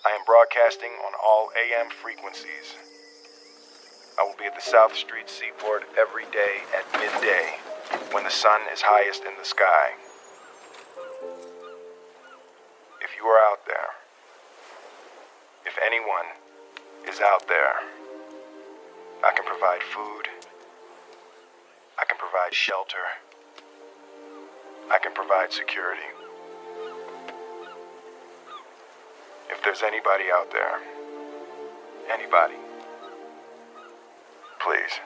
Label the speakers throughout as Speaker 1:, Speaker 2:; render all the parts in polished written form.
Speaker 1: I am broadcasting on all AM frequencies. I will be at the South Street Seaport every day at midday, when the sun is highest in the sky. If you are out there, if anyone is out there, I can provide food, I can provide shelter, I can provide security. If there's anybody out there, anybody, please,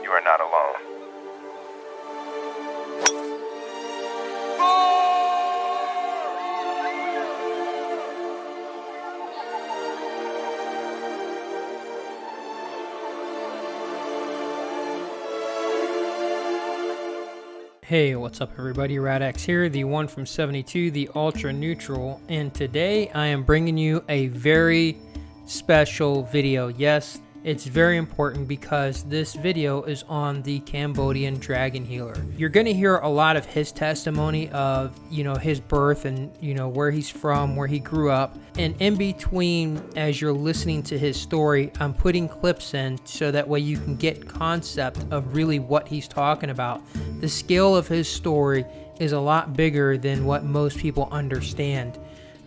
Speaker 1: you are not alone.
Speaker 2: Hey, what's up everybody, Radax here, the one from 72, the ultra neutral, and today I am bringing you a very special video. Yes, it's very important because this video is on the Cambodian dragon healer. You're going to hear a lot of his testimony of, his birth and, where he's from, where he grew up. And in between, as you're listening to his story, I'm putting clips in so that way you can get concept of really what he's talking about. The scale of his story is a lot bigger than what most people understand.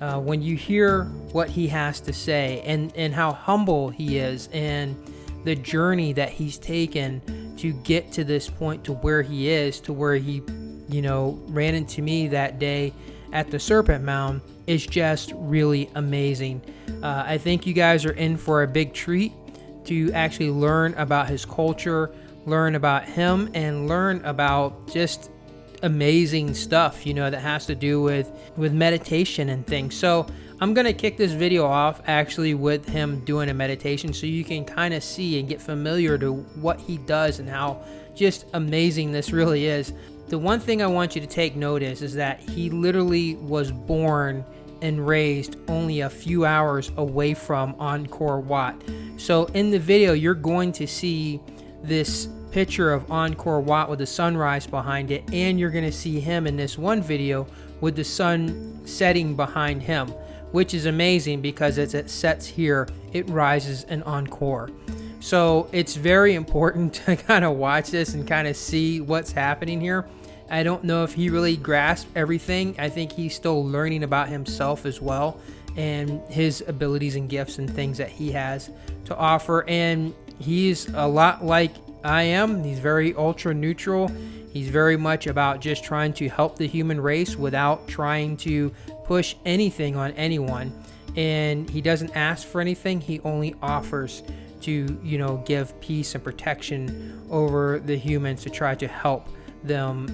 Speaker 2: When you hear what he has to say and how humble he is and the journey that he's taken to get to this point to where he is, to where he, ran into me that day at the Serpent Mound, is just really amazing. I think you guys are in for a big treat to actually learn about his culture, learn about him, and learn about just amazing stuff, that has to do with meditation and things. So I'm gonna kick this video off actually with him doing a meditation so you can kind of see and get familiar to what he does and how just amazing this really is. The one thing I want you to take notice is that he literally was born and raised only a few hours away from Angkor Wat. So in the video you're going to see this picture of Angkor Wat with the sunrise behind it, and you're going to see him in this one video with the sun setting behind him, which is amazing because as it sets here, it rises in Angkor. So it's very important to kind of watch this and kind of see what's happening here. I don't know if he really grasped everything. I think he's still learning about himself as well and his abilities and gifts and things that he has to offer. And he's a lot like I am. He's very ultra neutral. He's very much about just trying to help the human race without trying to push anything on anyone. And he doesn't ask for anything. He only offers to, give peace and protection over the humans to try to help them.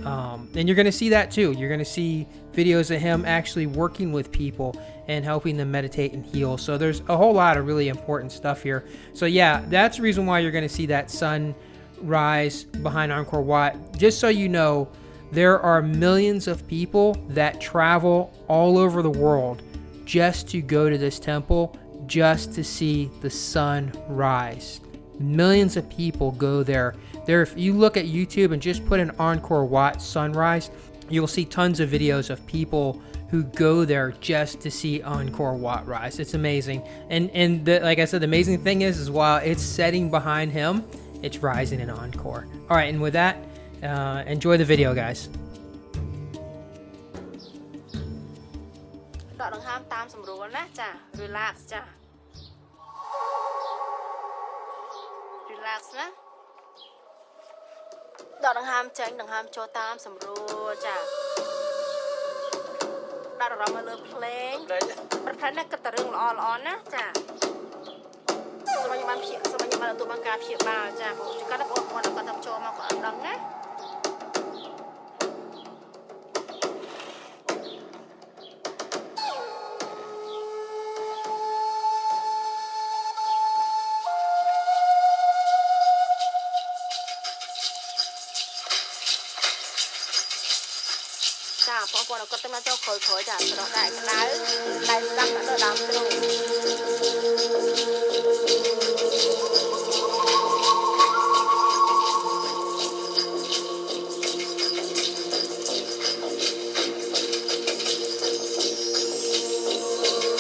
Speaker 2: And you're going to see that too. You're going to see videos of him actually working with people and helping them meditate and heal. So there's a whole lot of really important stuff here. So yeah, that's the reason why you're going to see that sun rise behind Angkor Wat. Just so you know, there are millions of people that travel all over the world just to go to this temple, just to see the sun rise. Millions of people go there. If you look at YouTube and just put an Angkor Wat sunrise, you'll see tons of videos of people who go there just to see Angkor Wat rise. It's amazing. And like I said, the amazing thing is while it's setting behind him, it's rising in Angkor. All right, and with that, enjoy the video, guys.
Speaker 3: Relax ណា ដកដង្ហើមចេញដង្ហើមចូលតាមសម្រួលចាដាក់អារម្មណ៍មកលើភ្លេងប្រផ្នែកនេះគិតតែរឿងល្អៗណាចាសូមខ្ញុំបានព្យាសូមខ្ញុំបានទទួលបានការព្យាបាលចាព្រោះចង្កាត់បងប្អូនគាត់តាមចូលមកគាត់អត់ដឹងណា ចាបងប្អូនគាត់ទៅមកចូលក្រោយៗចាស្រោះដាក់ក្តៅដៃស្ដាប់ដាក់ទៅដើមទ្រូង
Speaker 4: Hãy subscribe cho kênh Ghiền Mì Gõ để không bỏ lỡ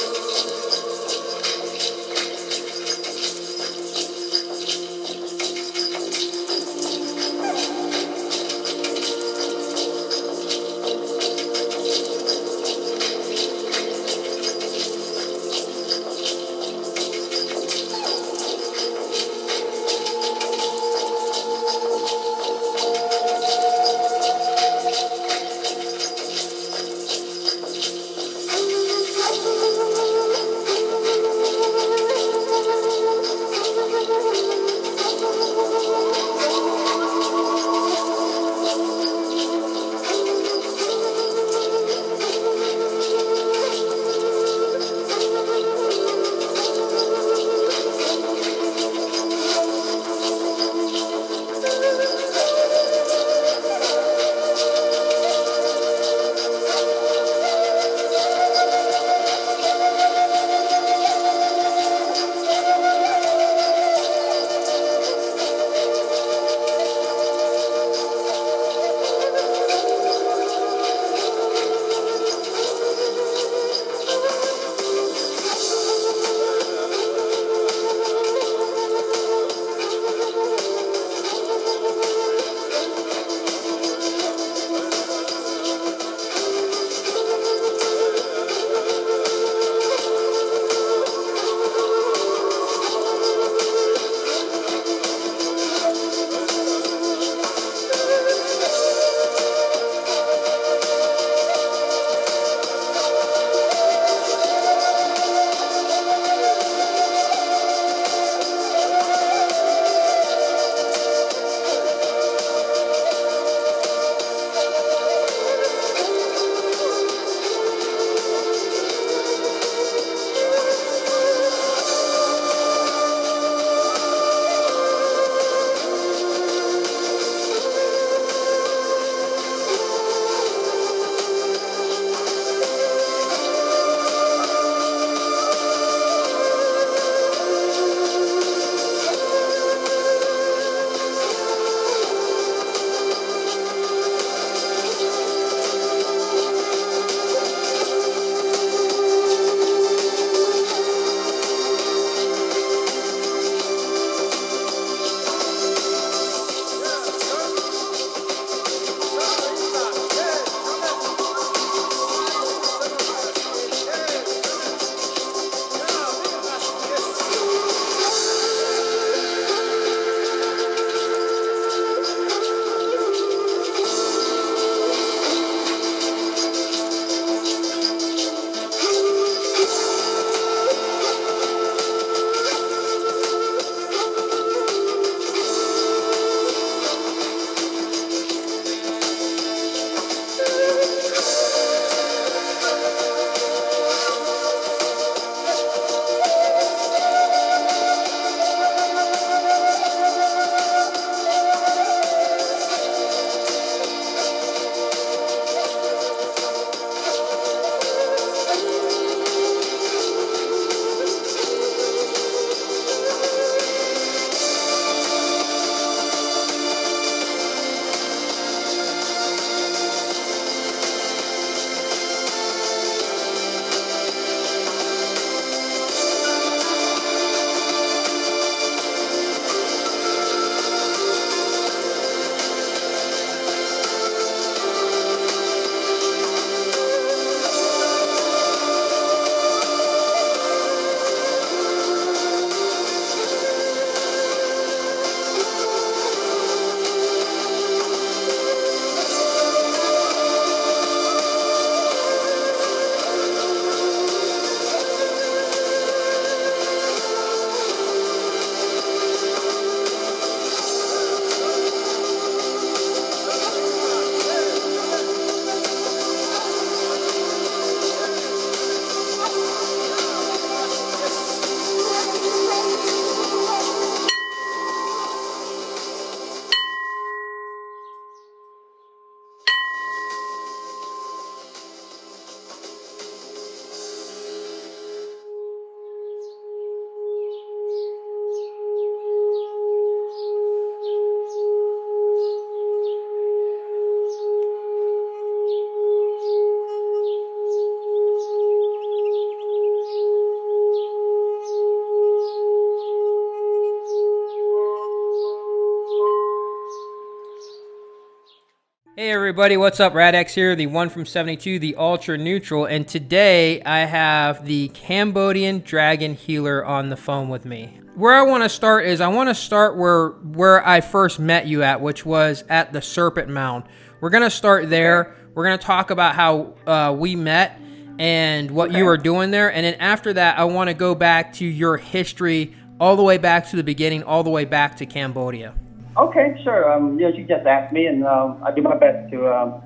Speaker 2: Hey everybody, what's up? Radex here, the one from 72, the ultra neutral, and today I have the Cambodian dragon healer on the phone with me. Where I want to start is I want to start where I first met you at, which was at the Serpent Mound. We're going to start there. We're going to talk about how we met and what you were doing there, and then after that I want to go back to your history all the way back to the beginning, all the way back to Cambodia.
Speaker 4: Okay, sure. Yeah, you just asked me, and I'll do my best to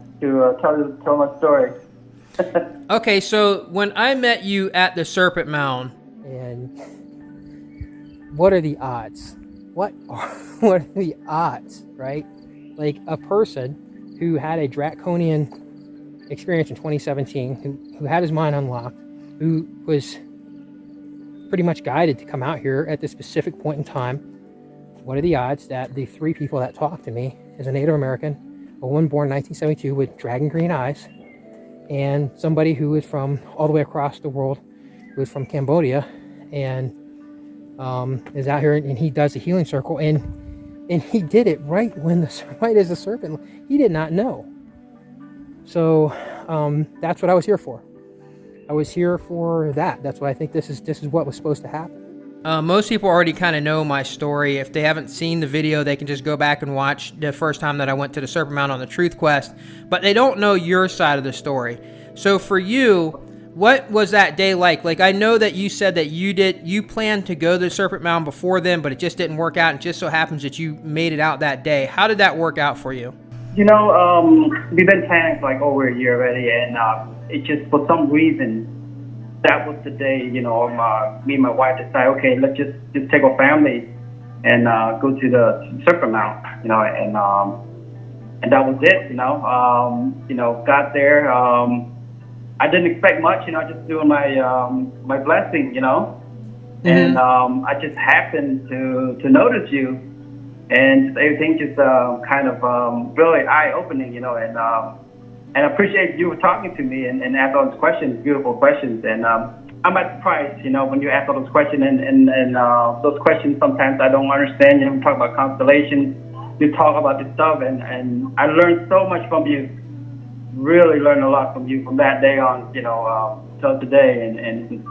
Speaker 4: tell my story.
Speaker 2: Okay, so when I met you at the Serpent Mound, and what are the odds? What are the odds, right? Like a person who had a draconian experience in 2017, who had his mind unlocked, who was pretty much guided to come out here at this specific point in time. What are the odds that the three people that talked to me is a Native American, a woman born in 1972 with dragon green eyes, and somebody who is from all the way across the world, who is from Cambodia, and is out here, and he does a healing circle, and he did it right as the serpent. He did not know. So that's what I was here for. I was here for that. That's why I think this is what was supposed to happen. Most people already kind of know my story. If they haven't seen the video, they can just go back and watch the first time that I went to the Serpent Mound on the Truth Quest, but they don't know your side of the story. So for you, what was that day like? Like, I know that you said that you planned to go to the Serpent Mound before then, but it just didn't work out, and it just so happens that you made it out that day. How did that work out for you?
Speaker 4: You know, we've been planning for like over a year already, and it just, for some reason, that was the day, you know, me and my wife decided, okay, let's just take our family and go to the Serpent Mound, you know, and that was it, you know. Got there. I didn't expect much, you know, just doing my blessing, you know, and I just happened to notice you, and everything just kind of really eye-opening, you know, and I appreciate you talking to me and ask all those questions, beautiful questions. And I'm at surprised, you know, when you ask all those questions, and those questions sometimes I don't understand. You know, we talk about constellations, you talk about this stuff, and I learned so much from you. Really learned a lot from you from that day on, you know, till today. And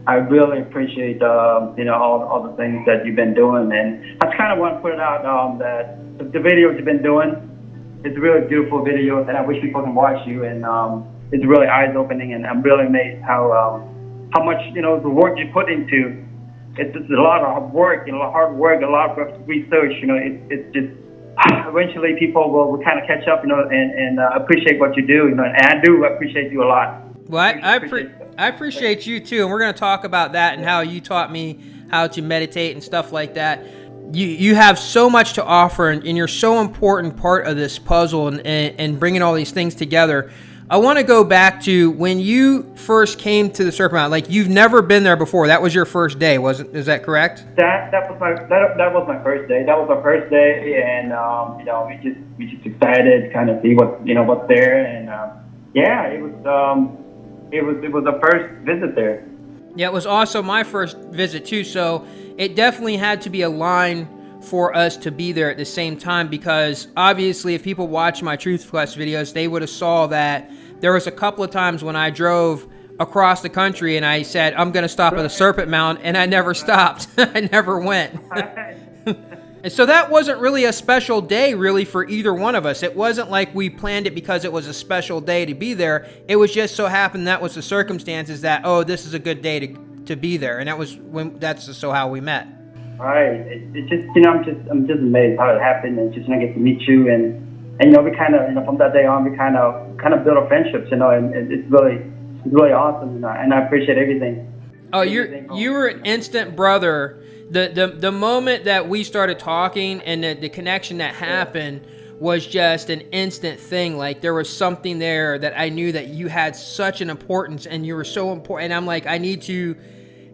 Speaker 4: I really appreciate, you know, all the things that you've been doing. And I just kind of want to put it out that the videos you've been doing, it's a really beautiful video, and I wish people can watch you. And it's really eyes-opening, and I'm really amazed how much, you know, the work you put into. It's just a lot of work, you know, hard work, a lot of research. You know, it's just eventually people will kind of catch up, you know, and appreciate what you do. You know, and I do appreciate you a lot.
Speaker 2: Well, I appreciate you too, and we're going to talk about that and how you taught me how to meditate and stuff like that. You have so much to offer, and you're so important part of this puzzle and bringing all these things together. I want to go back to when you first came to the Serpent Mound. Like, you've never been there before. That was your first day, is that correct?
Speaker 4: That was my first day. That was my first day, and you know, we just excited to kind of see what's there, and yeah, it was the first visit there.
Speaker 2: Yeah, it was also my first visit too, so it definitely had to be a line for us to be there at the same time, because obviously if people watch my Truth Quest videos, they would have saw that there was a couple of times when I drove across the country and I said, I'm going to stop at the Serpent Mound, and I never stopped. I never went. And so that wasn't really a special day really for either one of us. It wasn't like we planned it because it was a special day to be there. It was just so happened that was the circumstances that, oh, this is a good day to be there. And that's just so how we met.
Speaker 4: Right. It's just, you know, I'm just amazed how it happened, and just, you know, get to meet you, and you know, we kind of, you know, from that day on, we kind of built a friendship, you know, and it's really awesome, you know, and I appreciate everything.
Speaker 2: Oh, you were an instant brother. The moment that we started talking and the connection that happened was just an instant thing. Like, there was something there that I knew that you had such an importance, and you were so important. And I'm like, I need to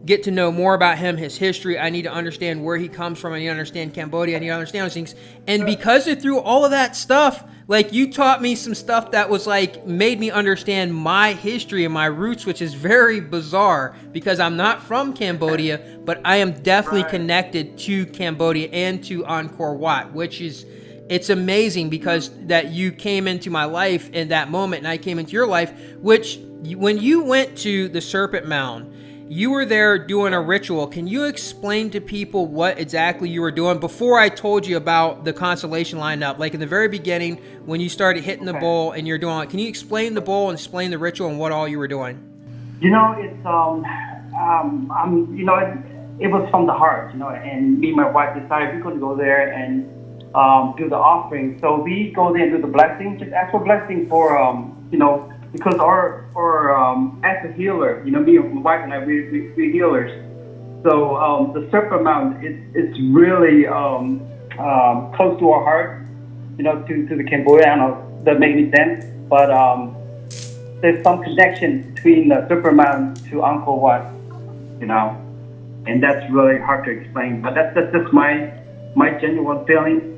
Speaker 2: get to know more about him, his history. I need to understand where he comes from. I need to understand Cambodia. I need to understand those things. And because of through all of that stuff, like, you taught me some stuff that was like, made me understand my history and my roots, which is very bizarre because I'm not from Cambodia, but I am definitely connected to Cambodia and to Angkor Wat, which is it's amazing because that you came into my life in that moment and I came into your life, which when you went to the Serpent Mound, you were there doing a ritual. Can you explain to people what exactly you were doing before I told you about the constellation lineup? Like in the very beginning, when you started hitting the bowl and you're doing, can you explain the bowl and explain the ritual and what all you were doing?
Speaker 4: You know, it's you know, it was from the heart, you know, and me and my wife decided we could go there and do the offering. So we go there and do the blessing, just ask for blessing for you know, because as a healer, you know, me and my wife and I, we're healers. So the Serpent Mound it's really close to our heart, you know, to the Cambodia. I don't know if that makes any sense, but there's some connection between the Serpent Mound to Angkor Wat, you know, and that's really hard to explain. But that's just my genuine feeling.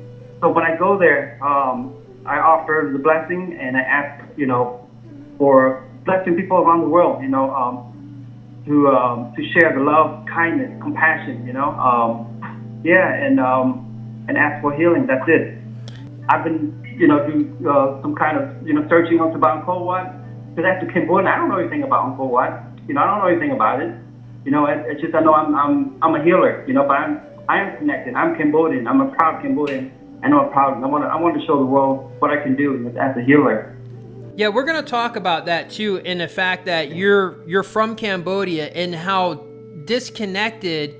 Speaker 4: So when I go there, I offer the blessing and I ask, you know, for blessing people around the world, you know, to share the love, kindness, compassion, you know, yeah, and ask for healing. That's it. I've been, you know, do some kind of, you know, searching up about Angkor Wat, because after Cambodia, I don't know anything about Angkor Wat. You know, I don't know anything about it. You know, it's just I know I'm a healer. You know, but I am connected. I'm Cambodian. I'm a proud Cambodian. I know I'm proud. I want to show the world what I can do as a healer.
Speaker 2: Yeah, we're going to talk about that too, in the fact that you're from Cambodia and how disconnected,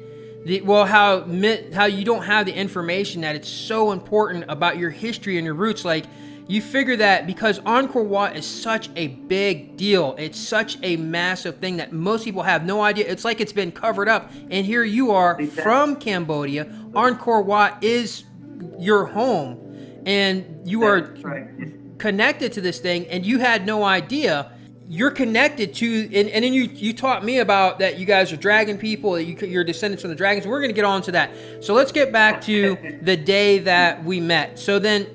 Speaker 2: how you don't have the information that it's so important about your history and your roots. Like, you figure that because Angkor Wat is such a big deal, it's such a massive thing that most people have no idea. It's like it's been covered up, and here you are from Cambodia. Angkor Wat is your home, and you are connected to this thing, and you had no idea. You're connected to, and then you taught me about that you guys are dragon people, that you're descendants from the dragons. We're going to get on to that. So let's get back to the day that we met. So then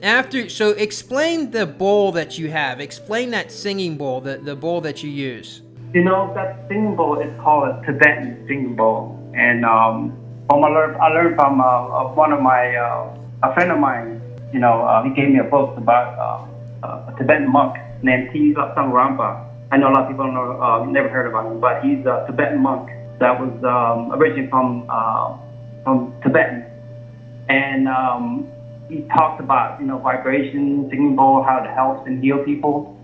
Speaker 2: so explain the bowl that you have. Explain that singing bowl, the bowl that you use.
Speaker 4: You know, that singing bowl is called a Tibetan singing bowl. And I learned from one of my, a friend of mine, you know, he gave me a book about a Tibetan monk named T. Rampa. I know a lot of people never heard about him, but he's a Tibetan monk that was originally from Tibetan, and he talked about, you know, vibration, singing bowl, how it helps and heal people,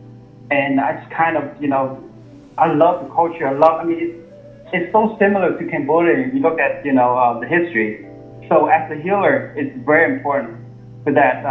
Speaker 4: and I just kind of, you know, I love the culture. I mean, it's so similar to Cambodia if you look at, you know, the history. So as a healer, it's very important for that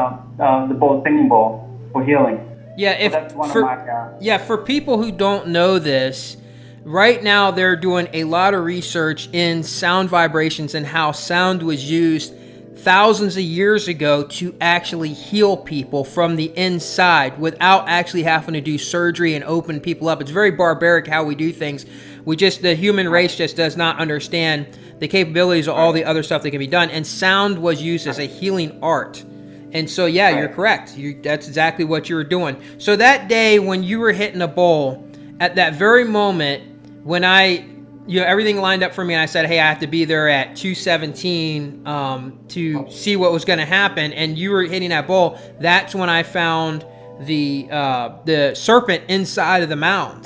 Speaker 4: the bowl, singing bowl, for healing.
Speaker 2: Yeah,
Speaker 4: so
Speaker 2: for people who don't know this, right now they're doing a lot of research in sound vibrations and how sound was used thousands of years ago to actually heal people from the inside without actually having to do surgery and open people up. It's very barbaric how we do things. The human race just does not understand the capabilities of all the other stuff that can be done. And sound was used as a healing art. And so, yeah, you're correct. That's exactly what you were doing. So that day when you were hitting a bowl, at that very moment when everything lined up for me and I said, hey, I have to be there at 2:17 to see what was going to happen, and you were hitting that bowl, that's when I found the serpent inside of the mound.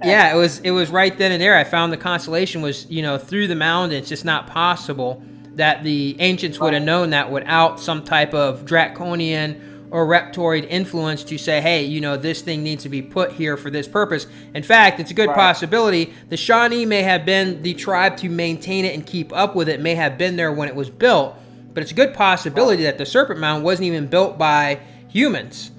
Speaker 2: Yeah, it was right then and there. I found the constellation was, you know, through the mound, and it's just not possible that the ancients would have known that without some type of draconian or reptoid influence to say, hey, you know, this thing needs to be put here for this purpose. In fact, it's a good possibility the Shawnee may have been the tribe to maintain it and keep up with it, may have been there when it was built, but it's a good possibility that the Serpent Mound wasn't even built by humans.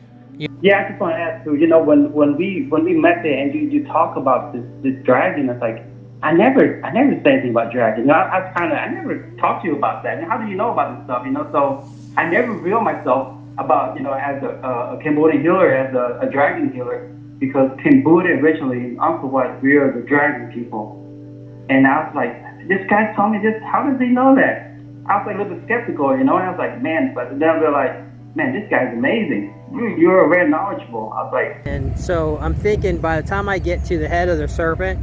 Speaker 4: Yeah, I just want to ask you, you know, when we met there and you talk about this dragon, it's like, I never said anything about dragon. You know, I never talked to you about that. And how do you know about this stuff? You know, so I never revealed myself about, you know, as a Cambodian healer, as a dragon healer, because Cambodia originally, Angkor Wat, we are the dragon people. And I was like, this guy told me this. How does he know that? I was like a little bit skeptical, you know, and I was like, man, but then I realized, man, this guy's amazing. You're very knowledgeable. I was like,
Speaker 2: and so I'm thinking by the time I get to the head of the serpent,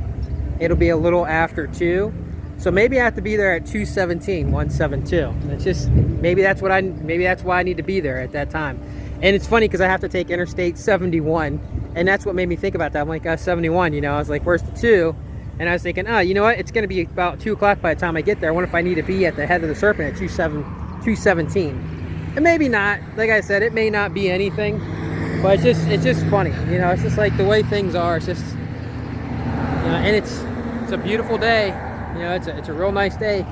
Speaker 2: it'll be a little after 2. So maybe I have to be there at 217, 172. It's just, maybe that's why I need to be there at that time. And it's funny because I have to take Interstate 71, and that's what made me think about that. I'm like, 71, you know, I was like, where's the 2? And I was thinking, oh, you know what? It's going to be about 2 o'clock by the time I get there. I wonder if I need to be at the head of the serpent at 217. And maybe not. Like I said, it may not be anything, but it's just funny. You know, it's just like the way things are. It's just, you know, and it's a beautiful day. You know, it's a real nice day.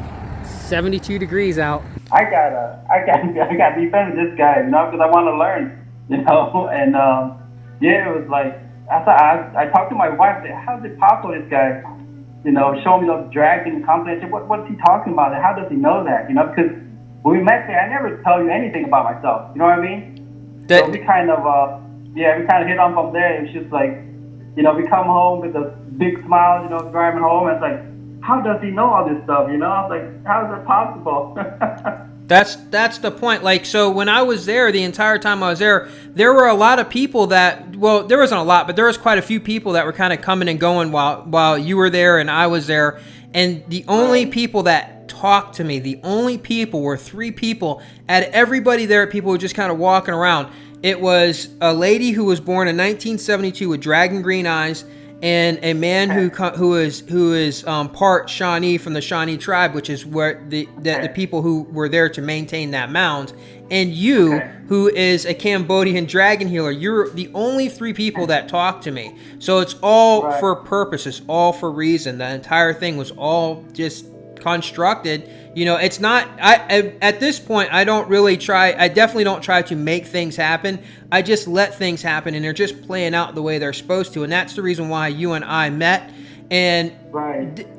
Speaker 2: 72 degrees out.
Speaker 4: I gotta be friends with this guy, you know, because I want to learn, you know. And yeah, it was like I talked to my wife. Said, how is it possible this guy, you know, show me those dragon company? I said, what is he talking about? And how does he know that? You know, because when we met there, I never tell you anything about myself. You know what I mean? So we kind of hit on from there. It was just like, you know, we come home with a big smile, you know, driving home, and it's like, how does he know all this stuff? You know, I was like, how is that possible?
Speaker 2: That's the point. Like, so when I was there, the entire time I was there were a lot of people that, well, there wasn't a lot, but there was quite a few people that were kind of coming and going while you were there and I was there. And the only people that talked to me, the only people were 3 people. Out of everybody there, people were just kind of walking around. It was a lady who was born in 1972 with dragon green eyes, and a man who is part Shawnee from the Shawnee tribe, which is where the people who were there to maintain that mound, and you, who is a Cambodian dragon healer. You're the only 3 people that talk to me. So it's all for purpose. It's all for reason. The entire thing was all just constructed. You know, it's not, at this point, I definitely don't try to make things happen. I just let things happen, and they're just playing out the way they're supposed to. And that's the reason why you and I met. And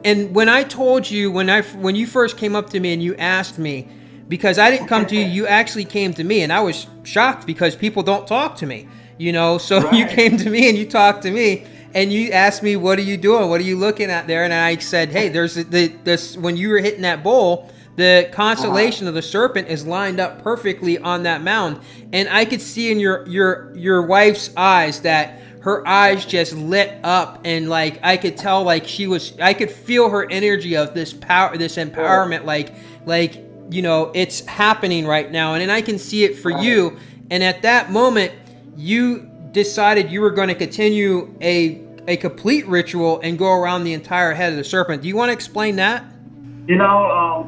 Speaker 2: and when I told you, when you first came up to me and you asked me, because I didn't come to you, you actually came to me, and I was shocked because people don't talk to me, you know. So you came to me and you talked to me. And you asked me, what are you doing? What are you looking at there? And I said, hey, there's this, when you were hitting that bowl, the constellation of the serpent is lined up perfectly on that mound. And I could see in your wife's eyes that her eyes just lit up, and like I could tell, like I could feel her energy of this power, this empowerment, like you know, it's happening right now. And I can see it for you. And at that moment, you decided you were going to continue a complete ritual and go around the entire head of the serpent. Do you want to explain that?
Speaker 4: You know,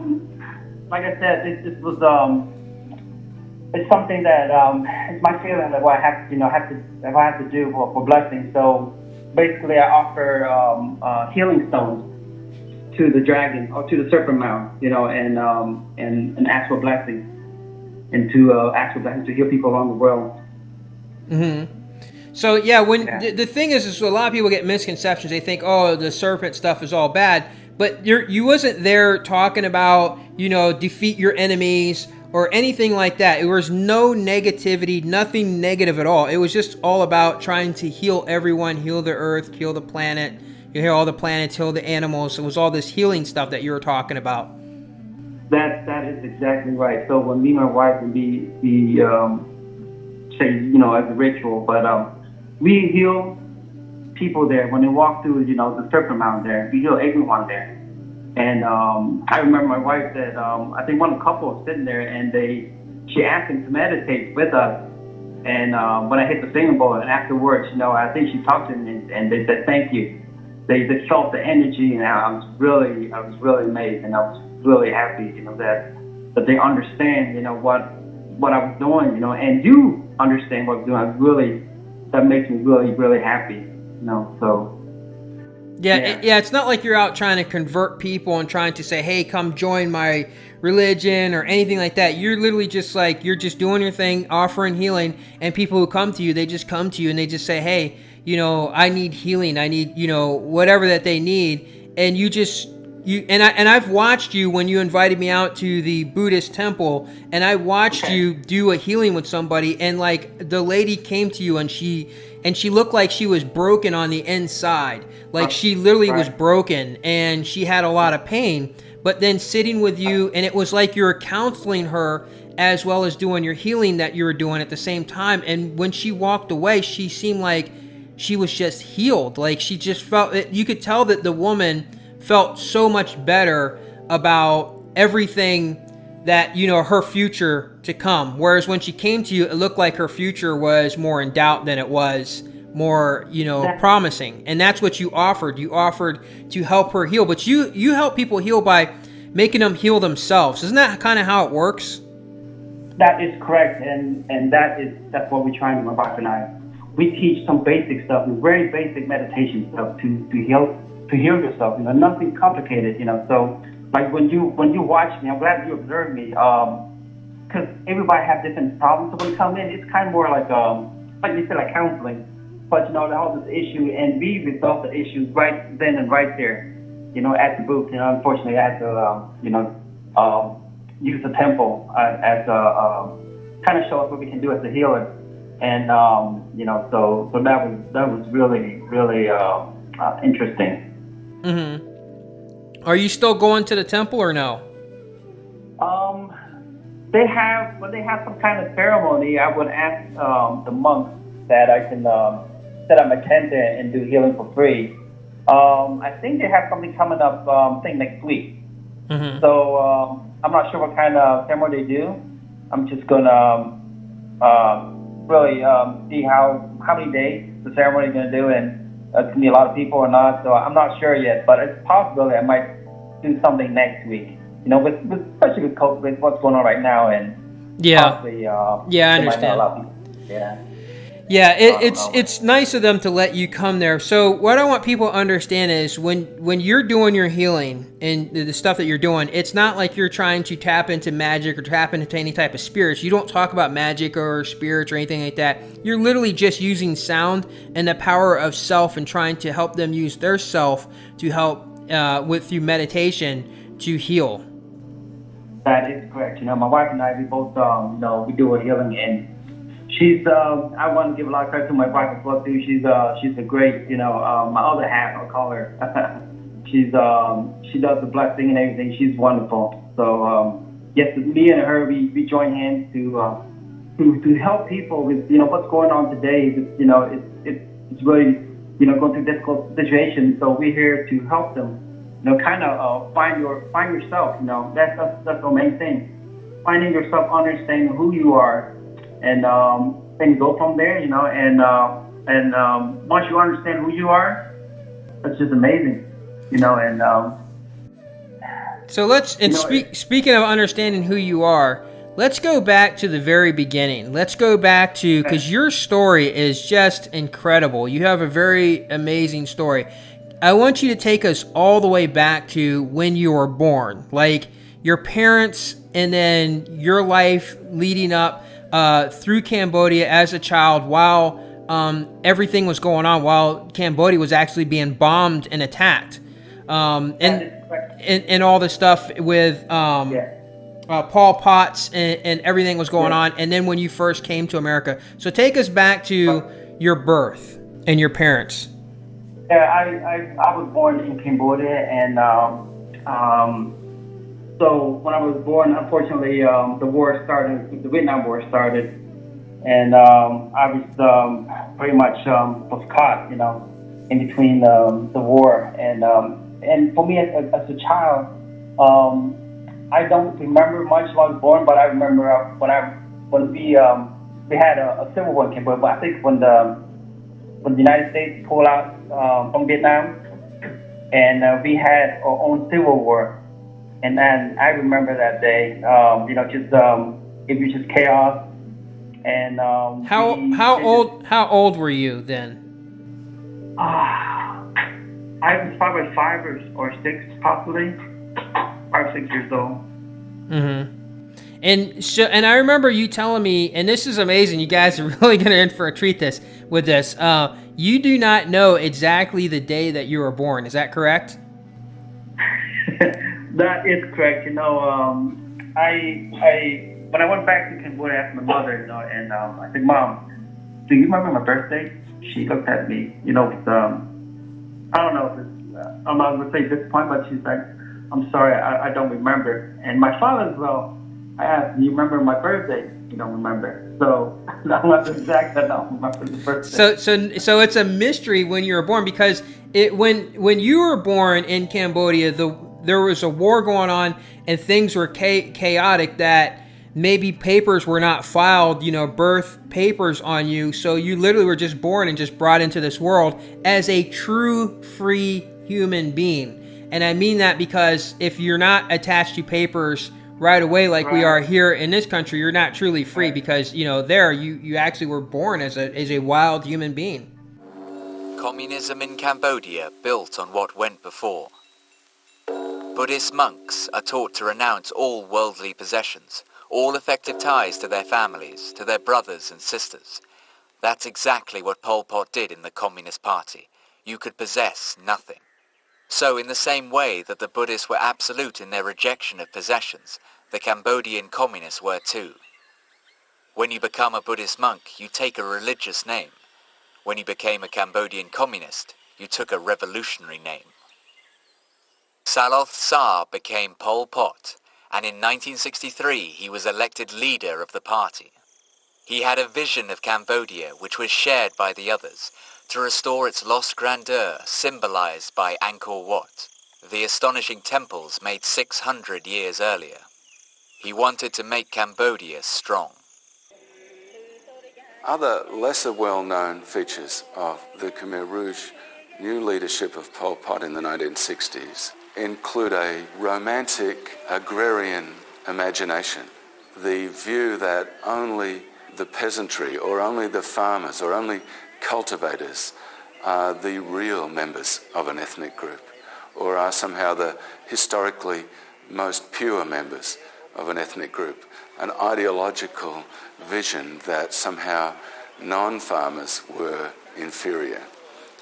Speaker 4: like I said, this was it's something that it's my feeling that what I have to do for blessings. So basically, I offer healing stones to the dragon or to the serpent mound, you know, and ask for blessings and to heal people around the world. Mm-hmm.
Speaker 2: So yeah, the thing is a lot of people get misconceptions. They think, oh, the serpent stuff is all bad, but you wasn't there talking about, you know, defeat your enemies or anything like that. It was no negativity, nothing negative at all. It was just all about trying to heal everyone, heal the earth, heal the planet, heal all the planets, heal the animals. It was all this healing stuff that you were talking about.
Speaker 4: That is exactly right. So when me and my wife would be say, you know, as a ritual, but we heal people there when they walk through, you know, the serpent mound there. We heal everyone there. And I remember my wife said, I think one couple was sitting there, and she asked him to meditate with us. And when I hit the singing bowl, and afterwards, you know, I think she talked to him, and they said thank you. They felt the energy, and I was really amazed, and I was really happy, you know, that they understand, you know, what I was doing, you know, and you understand what I'm doing. That makes me really happy, you know. So
Speaker 2: yeah, it's not like you're out trying to convert people and trying to say, hey, come join my religion or anything like that. You're literally just like, you're just doing your thing, offering healing, and people who come to you, they just come to you and they just say, hey, you know, I need healing, I need, you know, whatever that they need. And I've watched you when you invited me out to the Buddhist temple, and I watched you do a healing with somebody, and like the lady came to you and she looked like she was broken on the inside. Like she literally was broken and she had a lot of pain, but then sitting with you, and it was like you were counseling her as well as doing your healing that you were doing at the same time. And when she walked away, she seemed like she was just healed. Like she just felt it. You could tell that the woman felt so much better about everything that, you know, her future to come. Whereas when she came to you, it looked like her future was more in doubt than it was more, you know, promising. And that's what you offered. You offered to help her heal, but you help people heal by making them heal themselves. Isn't that kind of how it works?
Speaker 4: That is correct, and that's what we're trying to do, my wife and I. We teach some basic stuff, very basic meditation stuff to heal yourself. You know, nothing complicated. You know, so like when you watch me, I'm glad you observed me, because everybody has different problems. So when you come in, it's kind of more like you said, like counseling. But you know, all this issue, and we resolve the issues right then and right there. You know, at the booth. You know, unfortunately, I had to use the temple as a kind of show us what we can do as a healer. And you know, so that was really interesting.
Speaker 2: Mm-hmm. Are you still going to the temple or no?
Speaker 4: They have some kind of ceremony. I would ask the monks that I can set up my tent there and do healing for free. I think they have something coming up, I think next week. Mm-hmm. So I'm not sure what kind of ceremony they do. I'm just gonna really see how many days the ceremony is gonna do, and it's gonna be a lot of people or not. So I'm not sure yet, but it's possible I might do something next week. You know, especially with COVID, with what's going on right now, and possibly,
Speaker 2: I understand. Yeah, it's nice of them to let you come there. So what I want people to understand is when you're doing your healing and the stuff that you're doing, it's not like you're trying to tap into magic or tap into any type of spirits. You don't talk about magic or spirits or anything like that. You're literally just using sound and the power of self and trying to help them use their self to help through meditation to heal.
Speaker 4: That is correct. You know, my wife and I, we both, we do a healing, and she's, I want to give a lot of credit to my wife as well, too. She's a great, my other half, I'll call her. She does the blessing and everything. She's wonderful. So, yes, me and her, we join hands to help people with, what's going on today. It's really, going through difficult situations. So we're here to help them, kind of find yourself. That's the main thing. Finding yourself, understanding who you are, and go from there. And once you understand who you are, that's just amazing.
Speaker 2: So speaking of understanding who you are, let's go back to the very beginning. Let's go back to, because your story is just incredible. You have a very amazing story. I want you to take us all the way back to when you were born, like your parents, and then your life leading up through Cambodia as a child while everything was going on, while Cambodia was actually being bombed and attacked, and all the stuff with Pol Pot's and everything was going on, and then when you first came to America. So take us back to your birth and your parents.
Speaker 4: Yeah, I was born in Cambodia, and so when I was born, unfortunately, the war started, the Vietnam War started, and I was pretty much was caught, in between the war, and for me as a child, I don't remember much when I was born, but I remember when we had a civil war in Cambodia. But I think when the United States pulled out from Vietnam, and we had our own civil war. And then I remember that day, it was just chaos. And
Speaker 2: how old were you then?
Speaker 4: I was probably 5 or 6, possibly 5 or 6 years old.
Speaker 2: Mm-hmm. And I remember you telling me, and this is amazing. You guys are really going to in for a treat with this. You do not know exactly the day that you were born. Is that correct?
Speaker 4: That is correct. I when I went back to Cambodia, I asked my mother, and I said, "Mom, do you remember my birthday?" She looked at me, with I don't know if it's I'm not gonna say disappointed, but she's like, "I'm sorry, I don't remember." And my father as well. I asked, "Do you remember my birthday?" You don't remember. So I'm not exact. I don't remember the birthday.
Speaker 2: So it's a mystery when you were born, because when you were born in Cambodia, there was a war going on and things were chaotic, that maybe papers were not filed, birth papers on you. So you literally were just born and just brought into this world as a true free human being. And I mean that because if you're not attached to papers right away like we are here in this country, you're not truly free, because there you actually were born as a wild human being.
Speaker 5: Communism in Cambodia built on what went before. Buddhist monks are taught to renounce all worldly possessions, all effective ties to their families, to their brothers and sisters. That's exactly what Pol Pot did in the Communist Party. You could possess nothing. So in the same way that the Buddhists were absolute in their rejection of possessions, the Cambodian communists were too. When you become a Buddhist monk, you take a religious name. When you became a Cambodian communist, you took a revolutionary name. Saloth Sa became Pol Pot, and in 1963 he was elected leader of the party. He had a vision of Cambodia which was shared by the others, to restore its lost grandeur symbolized by Angkor Wat, the astonishing temples made 600 years earlier. He wanted to make Cambodia strong.
Speaker 6: Other lesser well-known features of the Khmer Rouge new leadership of Pol Pot in the 1960s include a romantic agrarian imagination, the view that only the peasantry or only the farmers or only cultivators are the real members of an ethnic group, or are somehow the historically most pure members of an ethnic group, an ideological vision that somehow non-farmers were inferior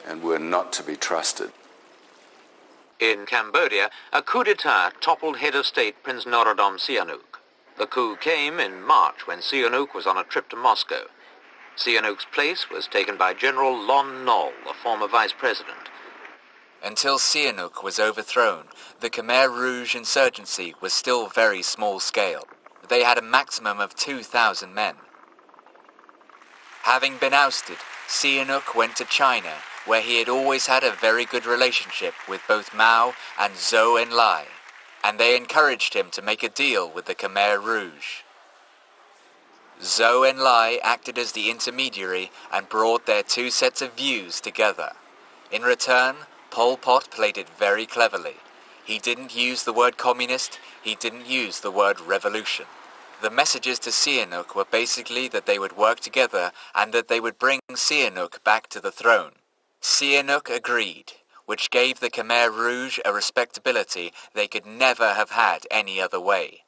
Speaker 6: and were not to be trusted.
Speaker 7: In Cambodia, a coup d'etat toppled head of state Prince Norodom Sihanouk. The coup came in March when Sihanouk was on a trip to Moscow. Sihanouk's place was taken by General Lon Nol, a former vice president.
Speaker 5: Until Sihanouk was overthrown, the Khmer Rouge insurgency was still very small scale. They had a maximum of 2,000 men. Having been ousted, Sihanouk went to China, where he had always had a very good relationship with both Mao and Zhou Enlai, and they encouraged him to make a deal with the Khmer Rouge. Zhou Enlai acted as the intermediary and brought their two sets of views together. In return, Pol Pot played it very cleverly. He didn't use the word communist, he didn't use the word revolution. The messages to Sihanouk were basically that they would work together and that they would bring Sihanouk back to the throne. Sihanouk agreed, which gave the Khmer Rouge a respectability they could never have had any other way.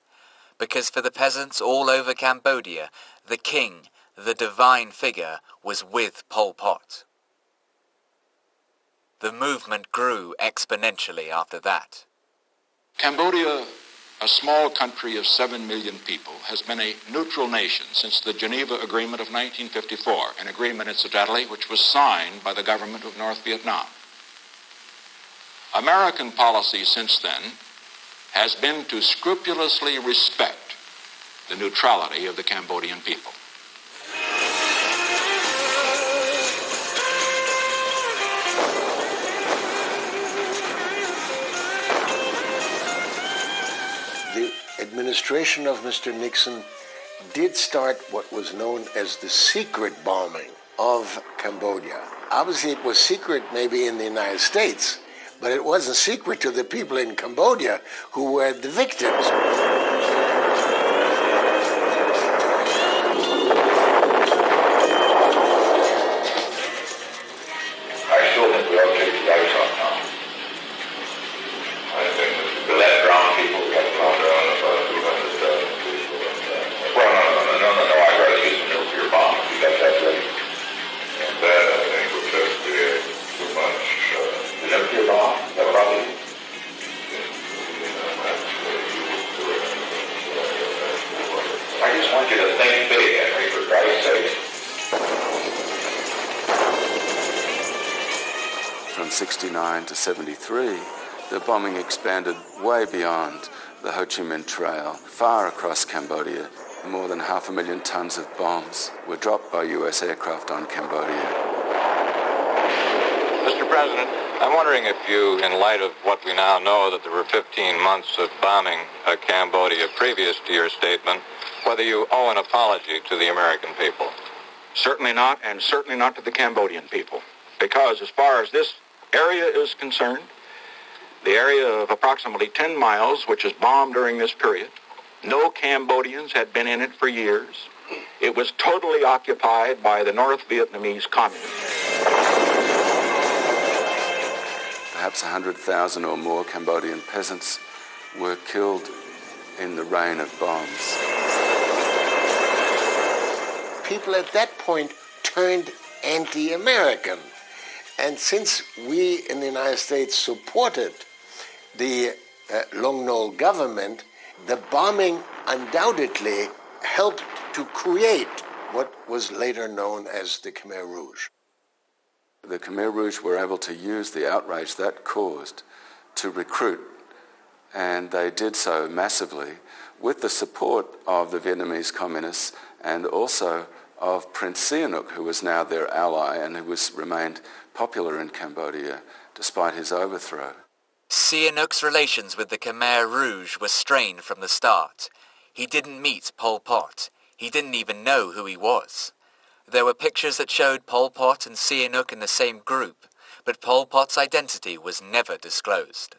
Speaker 5: Because for the peasants all over Cambodia, the king, the divine figure, was with Pol Pot. The movement grew exponentially after that.
Speaker 8: Cambodia, a small country of 7 million people, has been a neutral nation since the Geneva Agreement of 1954, an agreement, incidentally, which was signed by the government of North Vietnam. American policy since then has been to scrupulously respect the neutrality of the Cambodian people.
Speaker 9: The administration of Mr. Nixon did start what was known as the secret bombing of Cambodia. Obviously, it was secret maybe in the United States, but it wasn't secret to the people in Cambodia who were the victims.
Speaker 10: I still think we ought to take the dice off now. I think the less brown people got thrown down the bus, we got the stuff. Well, no, I'd rather see some nuclear bombs. We got that ready. And that, I think, would just create too much. The nuclear bomb, that probably. I just want you to think big, Henry, for Christ's sake.
Speaker 6: From 69 to 73, the bombing expanded way beyond the Ho Chi Minh Trail, far across Cambodia. More than 500,000 tons of bombs were dropped by U.S. aircraft on Cambodia.
Speaker 10: Mr. President,
Speaker 8: I'm wondering if you, in light of what we now know, that there were 15 months of bombing Cambodia previous to your statement, whether you owe an apology to the American people. Certainly not, and certainly not to the Cambodian people. Because as far as this area is concerned, the area of approximately 10 miles, which was bombed during this period, no Cambodians had been in it for years. It was totally occupied by the North Vietnamese communists.
Speaker 6: Perhaps 100,000 or more Cambodian peasants were killed in the rain of bombs.
Speaker 9: People at that point turned anti-American. And since we in the United States supported the Long Nol government, the bombing undoubtedly helped to create what was later known as the Khmer Rouge.
Speaker 6: The Khmer Rouge were able to use the outrage that caused to recruit, and they did so massively with the support of the Vietnamese communists and also of Prince Sihanouk, who was now their ally and who remained popular in Cambodia despite his overthrow.
Speaker 5: Sihanouk's relations with the Khmer Rouge were strained from the start. He didn't meet Pol Pot. He didn't even know who he was. There were pictures that showed Pol Pot and Sihanouk in the same group, but Pol Pot's identity was never disclosed.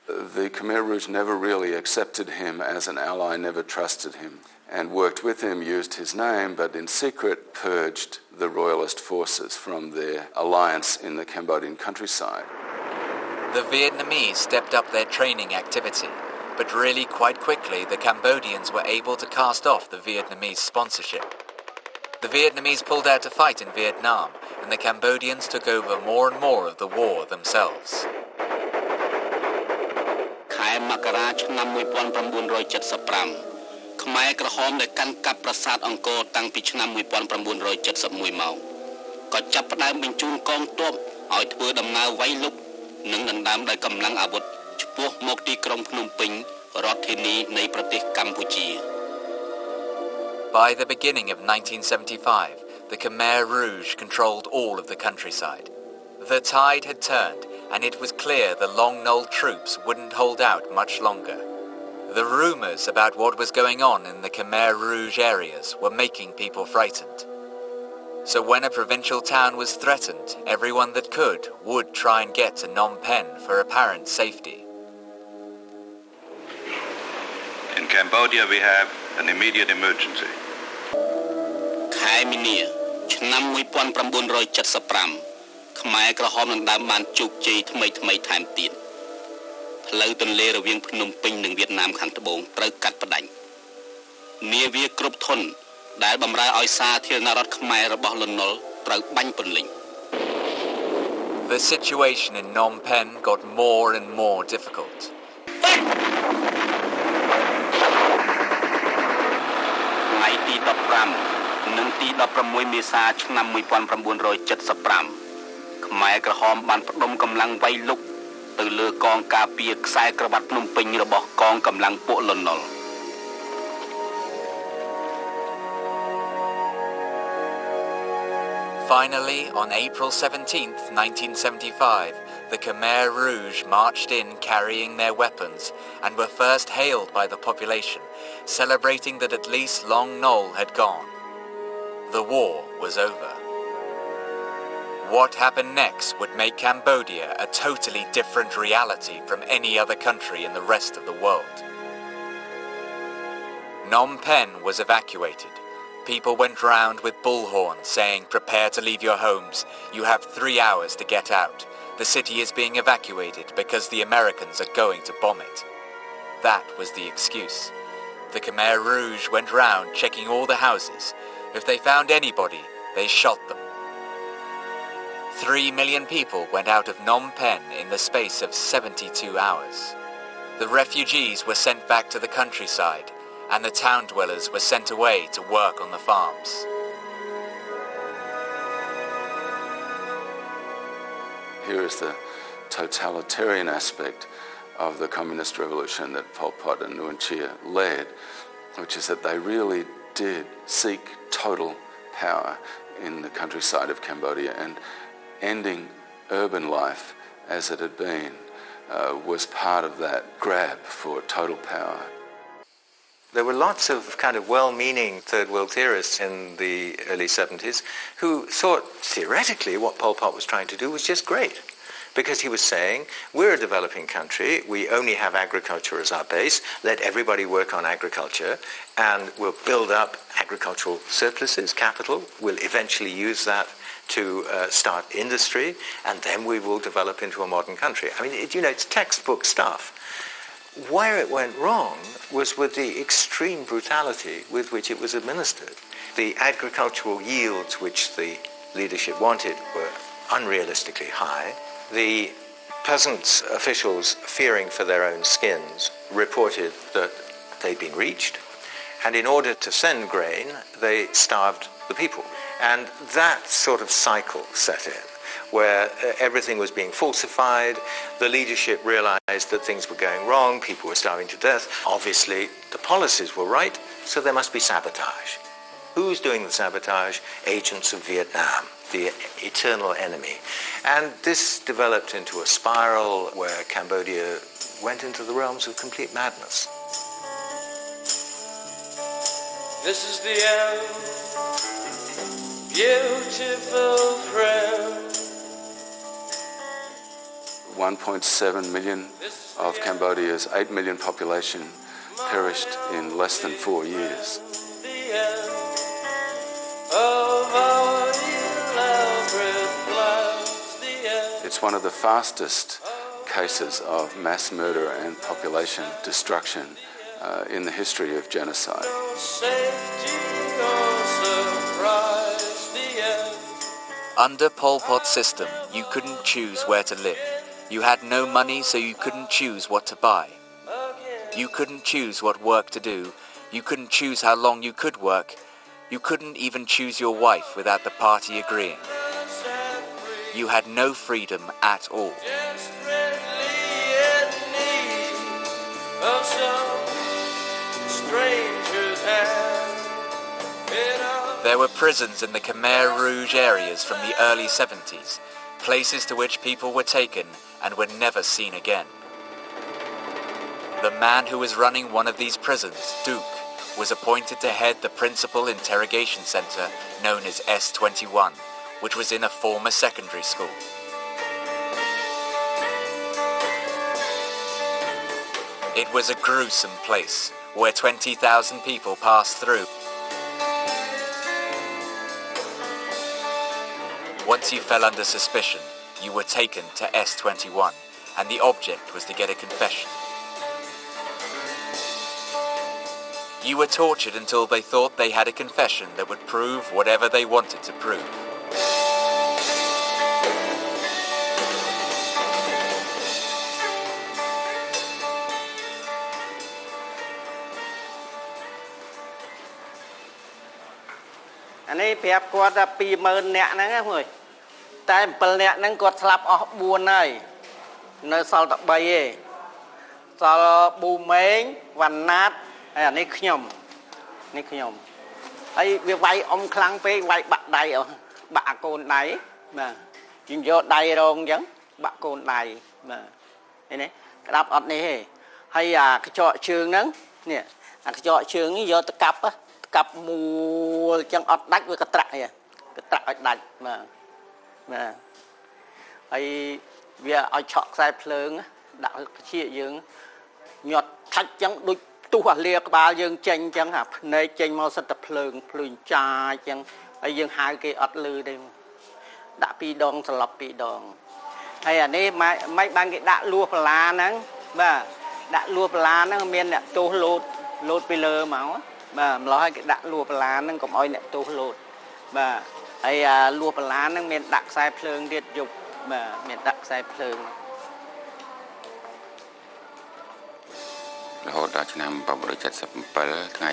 Speaker 6: The Khmer Rouge never really accepted him as an ally, never trusted him, and worked with him, used his name, but in secret purged the royalist forces from their alliance in the Cambodian countryside.
Speaker 5: The Vietnamese stepped up their training activity, but really quite quickly the Cambodians were able to cast off the Vietnamese sponsorship. The Vietnamese pulled out to fight in Vietnam, and the Cambodians took over more and more of the war themselves.
Speaker 11: ខែមករាឆ្នាំ1975 ខ្មែរក្រហមដែលកាន់កាប់ប្រាសាទអង្គរតាំងពីឆ្នាំ1971មកក៏ចាប់ផ្ដើមបញ្ជូនកងទ័ពឲ្យធ្វើដំណើរវាយលុកនិងដណ្ដើមដោយកម្លាំងអាវុធឆ្ពោះមកទីក្រុងភ្នំពេញរដ្ឋធានីនៃប្រទេសកម្ពុជា
Speaker 5: By the beginning of 1975, the Khmer Rouge controlled all of the countryside. The tide had turned, and it was clear the Long Nol troops wouldn't hold out much longer. The rumors about what was going on in the Khmer Rouge areas were making people frightened. So when a provincial town was threatened, everyone that could would try and get to Phnom Penh for apparent safety.
Speaker 10: In Cambodia, we have an immediate emergency.
Speaker 11: ខែមីនាឆ្នាំ1975 ខ្មែរក្រហមដណ្ដើមបានជោគជ័យថ្មីៗថែមទៀតផ្លូវទន្លេរវាងភ្នំពេញនិងវៀតណាមខាងត្បូងត្រូវកាត់ផ្តាច់នាវាគ្រប់ធនដែលបម្រើឲ្យសាធារណរដ្ឋខ្មែររបស់លន់នល់ត្រូវបាញ់ពន្លិញ
Speaker 5: The situation in Phnom Penh got more and more difficult. ថ្ងៃទី15និងទី16មេសាឆ្នាំ1975ខ្មែរក្រហមបានផ្ដុំកម្លាំងវាយលុកទៅលើកងការពារខ្សែក្រវ៉ាត់ភ្នំពេញរបស់កងកម្លាំងពួកលន់នល់ Finally, on April 17th, 1975, the Khmer Rouge marched in carrying their weapons and were first hailed by the population, celebrating that at least Long Nol had gone. The war was over. What happened next would make Cambodia a totally different reality from any other country in the rest of the world. Phnom Penh was evacuated. People went round with bullhorns saying, "Prepare to leave your homes. You have 3 hours to get out. The city is being evacuated because the Americans are going to bomb it." That was the excuse. The Khmer Rouge went round checking all the houses. If they found anybody, they shot them. 3 million people went out of Phnom Penh in the space of 72 hours. The refugees were sent back to the countryside, and the town dwellers were sent away to work on the farms.
Speaker 6: Here is the totalitarian aspect of the communist revolution that Pol Pot and Nguyen Chia led, which is that they really did seek total power in the countryside of Cambodia and ending urban life as it had been, was part of that grab for total power.
Speaker 12: There were lots of kind of well-meaning third world theorists in the early 70s who thought theoretically what Pol Pot was trying to do was just great. Because he was saying, we're a developing country, we only have agriculture as our base, let everybody work on agriculture, and we'll build up agricultural surpluses, capital, we'll eventually use that to start industry, and then we will develop into a modern country. I mean, it's textbook stuff. Where it went wrong was with the extreme brutality with which it was administered. The agricultural yields which the leadership wanted were unrealistically high. The peasants' officials, fearing for their own skins, reported that they'd been reached, and in order to send grain, they starved the people. And that sort of cycle set in, where everything was being falsified, the leadership realized that things were going wrong, people were starving to death. Obviously, the policies were right, so there must be sabotage. Who's doing the sabotage? Agents of Vietnam, the eternal enemy. And this developed into a spiral where Cambodia went into the realms of complete madness.
Speaker 13: This is the end, beautiful friend.
Speaker 6: 1.7 million of Cambodia's 8 million population perished in less than 4 years. It's one of the fastest cases of mass murder and population destruction in the history of genocide.
Speaker 5: Under Pol Pot's system, you couldn't choose where to live. You had no money, so you couldn't choose what to buy. You couldn't choose what work to do. You couldn't choose how long you could work. You couldn't even choose your wife without the party agreeing. You had no freedom at all. There were prisons in the Khmer Rouge areas from the early 70s, places to which people were taken and were never seen again. The man who was running one of these prisons, Duke, was appointed to head the principal interrogation center known as S21, which was in a former secondary school. It was a gruesome place where 20,000 people passed through. Once you fell under suspicion, you were taken to S21, and the object was to get a confession. You were tortured until they thought they had a confession that would prove whatever they wanted to prove.
Speaker 14: Anh ấy phép qua ta 20,000 នាក់ហ្នឹងណាមួយតែ7នាក់ហ្នឹងគាត់ស្លាប់អស់4ហើយនៅសល់តែ3ទេសល់ប៊ូម៉េងវណ្ណាតហើយអានេះខ្ញុំហើយវាវាយអ៊ំខ្លាំងពេកវាយបាក់ដៃអស់បាក់អាកូនដៃបាទជិញយកដៃរងអញ្ចឹងបាក់កូនដៃបាទឃើញទេក្តាប់អត់នេះទេហើយអាកញ្ចក់ជើងហ្នឹងនេះអាកញ្ចក់ជើងនេះយកទៅកាប់មូលអញ្ចឹងអត់ដាច់វាកត្រាក់ឲ្យកដាច់បាទហើយវាឲ្យឆក់ខ្សែភ្លើងដាក់ជាយើងញាត់ថាច់អញ្ចឹងដូចទុះអាលាក្បាលយើងចេញអញ្ចឹងអាភ្នែកចេញមកសិតតែភ្លើងចាអញ្ចឹងហើយយើងហៅគេអត់លឺទេដាក់2ដងស្លាប់2ដងហើយអានេះមិនបានគេដាក់លួសបលាហ្នឹងបាទដាក់លួសបលាហ្នឹងមានអ្នកទោសលោតពីលើមកបាទម្ល៉េះឲ្យគេដាក់លួសបលាហ្នឹងកុំឲ្យអ្នកទោសលោតបាទហើយអាលួសបលាហ្នឹងមានដាក់ខ្សែភ្លើងទៀតយប់បាទមានដាក់ខ្សែភ្លើង
Speaker 15: រហូតដល់ឆ្នាំ1977ថ្ងៃ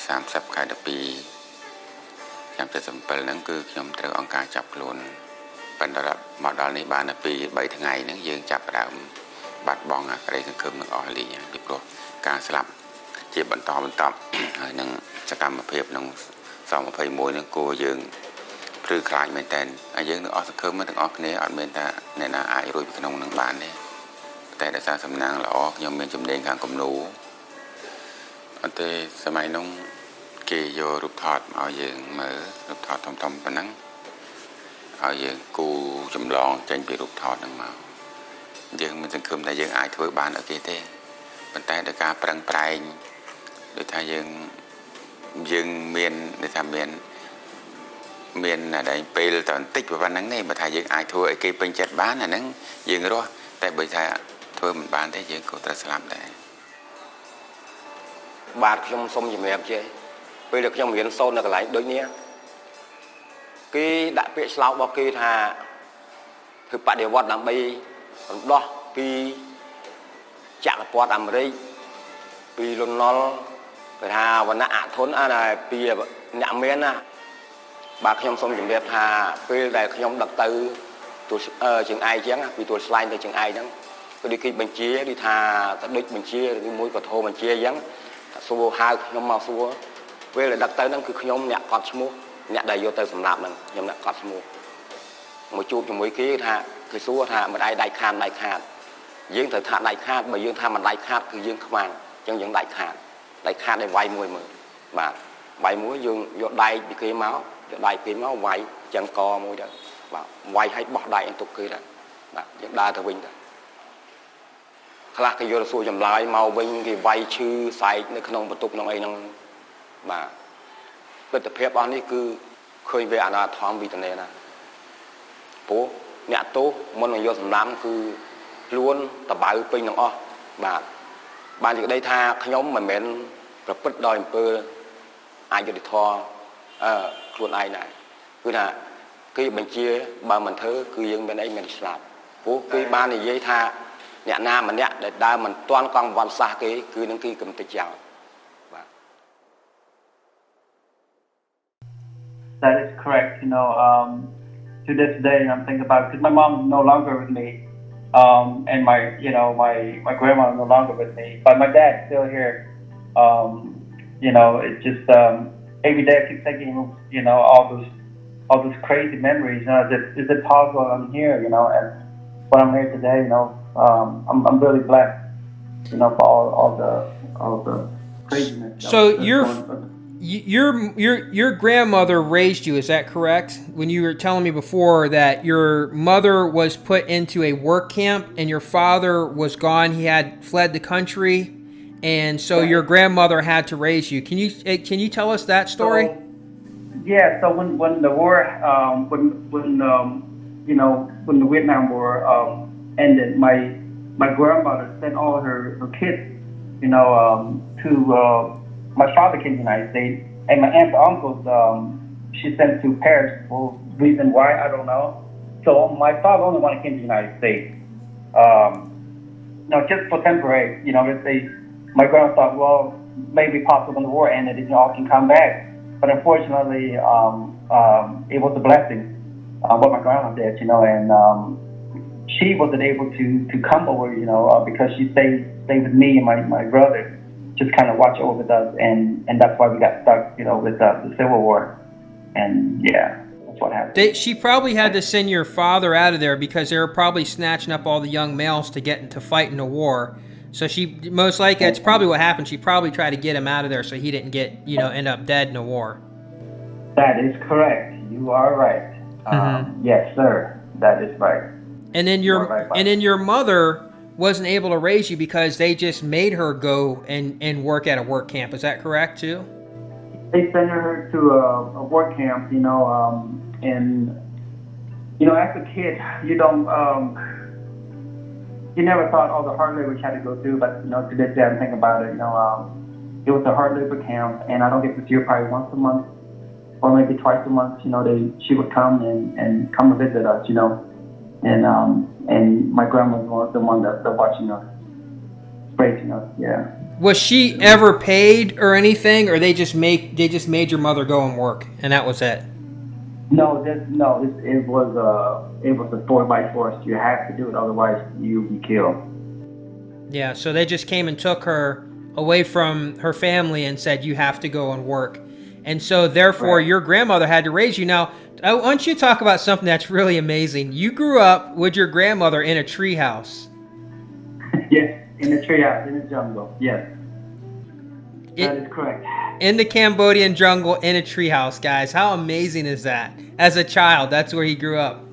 Speaker 15: 30ខែ12ឆ្នាំ77ហ្នឹងគឺខ្ញុំត្រូវអង្គការចាប់ខ្លួនប៉ុន្តែមកដល់នេះបានតែ2-3ថ្ងៃហ្នឹងយើងចាប់ផ្ដើមបាត់បង់ក្តីសង្ឃឹមនឹងអស់លីពីព្រោះការស្លាប់ជាបន្តហើយនឹងសកម្មភាពក្នុងស21ហ្នឹងគួរយើង ព្រឺខ្លាចមែនតើហើយយើងទាំងអស់សង្ឃឹមទាំងអស់គ្នាអត់មានថាអ្នកណាអាចរួចពីក្នុងនឹងបានទេតែដោយសារសំណាងល្អខ្ញុំមានជំនាញខាងគំនូរអត់ទេសម័យនោះគេយករូបថតមកឲ្យយើងមើលរូបថតធំៗប៉ុណ្ណឹងឲ្យយើងគូចម្លងចេញពីរូបថតហ្នឹងមកយើងមិនសង្ឃឹមថាយើងអាចធ្វើបានឲ្យគេទេប៉ុន្តែដោយការប្រឹងប្រែងដោយថាយើងមានដូចថាមានតែពេលតន្តិចប៉ុណ្ណឹងទេបើថាយើងអាចធ្វើឲ្យគេពេញចិត្តបានអាហ្នឹងយើងរស់តែបើថាធ្វើមិនបានទេយើងក៏ត្រូវស្លាប់ដែរ
Speaker 16: បាទខ្ញុំសូមជំរាបជេរពេលដែលខ្ញុំរៀនសូត្រនៅកន្លែងដូចនេះគេដាក់ពាក្យស្លោករបស់គេថាគឺបដិវត្តដើម្បីរំដោះពីចក្រពត្តិអាមេរិកពីលន់នល់គេថាវណ្ណៈអធនអាពីអ្នកមានណាបាទខ្ញុំសូមជម្រាបថាពេលដែលខ្ញុំដឹកទៅជើងឯកចឹងពីទួលស្លែងទៅជើងឯកហ្នឹងគឺដូចគេបញ្ជាដូចថាទៅដូចបញ្ជាឬមួយក៏ធោបញ្ជាអញ្ចឹងសួរហៅខ្ញុំមកសួរពេលដែលដឹកទៅហ្នឹងគឺខ្ញុំអ្នកកត់ឈ្មោះអ្នកដែលយកទៅសម្រាប់ហ្នឹងខ្ញុំអ្នកកត់ឈ្មោះមកជួបជាមួយគេថាគេសួរថាមិនដៃដៃខាតយើងត្រូវថាដៃខាតបើយើងថាមិនដៃខាតគឺយើងខ្មាំងអញ្ចឹងយើងដៃខាតឲ្យវាយមួយមើលបាទវាយមួយយើងយកដៃពីគេមកយកដៃគេមកវាយចឹងកមួយទៅបាទវាយឲ្យបោះដៃឲ្យទុកគេដែរបាទយើងដើរទៅវិញទៅខ្លះគេយកទៅសួរចម្លើយមកវិញគេវាយឈឺសែកនៅក្នុងបន្ទប់ក្នុងអីហ្នឹងបាទទិដ្ឋភាពអស់នេះគឺឃើញវាអនាធមវិធានណាព្រោះអ្នកទោសមុននឹងយកសម្លាប់គឺខ្លួនតបៅពេញទាំងអស់បាទបាននិយាយថាខ្ញុំមិនមែនប្រព្រឹត្តដោយអំពើអយុត្តិធម៌ខ្លួនឯងដែរគឺថាគេបញ្ជាបើមិនធ្វើគឺយើងមានអីមានស្លាប់ព្រោះគេបាននិយាយថាអ្នកណាម្នាក់ដែលដើរមិនទាន់កង់វត្តសាសគេគឺនឹងគេកំទេចចោលបាទ
Speaker 4: That is correct. To this day, I'm thinking about it because my mom is no longer with me, and my grandma is no longer with me, but my dad's still here. It's just every day I keep thinking, all those crazy memories. Is it possible I'm here? And when I'm here today, I'm really blessed. For all the craziness.
Speaker 2: So your grandmother raised you, is that correct? When you were telling me before that your mother was put into a work camp and your father was gone, he had fled the country, and so your grandmother had to raise you. Can you tell us that story?
Speaker 4: So when the war when the Vietnam War ended, my grandmother sent all her kids to my father came to the United States, and my aunts and uncles, she sent to Paris for reason why, I don't know. So my father only one came to the United States. Just for temporary, my grandma thought, well, maybe possible when the war ended, you all can come back. But unfortunately, it was a blessing, what my grandma did, and she wasn't able to come over, because she stayed with me and my brother. Just kind of watch over us, and that's why we got stuck, with the Civil War, and that's what happened.
Speaker 2: She probably had to send your father out of there because they were probably snatching up all the young males to get into fight in the war. So she most likely that's probably what happened. She probably tried to get him out of there so he didn't get end up dead in the war.
Speaker 4: That is correct. You are right. Yes, sir. That is right.
Speaker 2: And then your mother wasn't able to raise you because they just made her go and work at a work camp. Is that correct too?
Speaker 4: They sent her to a work camp, and as a kid, you never thought all the hard labor she had to go through, but to this day I'm thinking about it. It was a hard labor camp, and I don't get to see her probably once a month or maybe twice a month. She would come and come and visit us, and my grandma was the one that watching us, raising us. Yeah.
Speaker 2: Was she ever paid or anything, or they just made your mother go and work, and that was it?
Speaker 4: No, it was a force by force. You have to do it, otherwise you'll be killed.
Speaker 2: Yeah, so they just came and took her away from her family and said you have to go and work. And so therefore
Speaker 4: Right.
Speaker 2: your grandmother had to raise you. Now, I want you to talk about something that's really amazing. You grew up with your grandmother in a tree house.
Speaker 4: Yes, in the treehouse, in the jungle. Yes, that is correct.
Speaker 2: In the Cambodian jungle, in a tree house, guys. How amazing is that? As a child, that's where he grew up.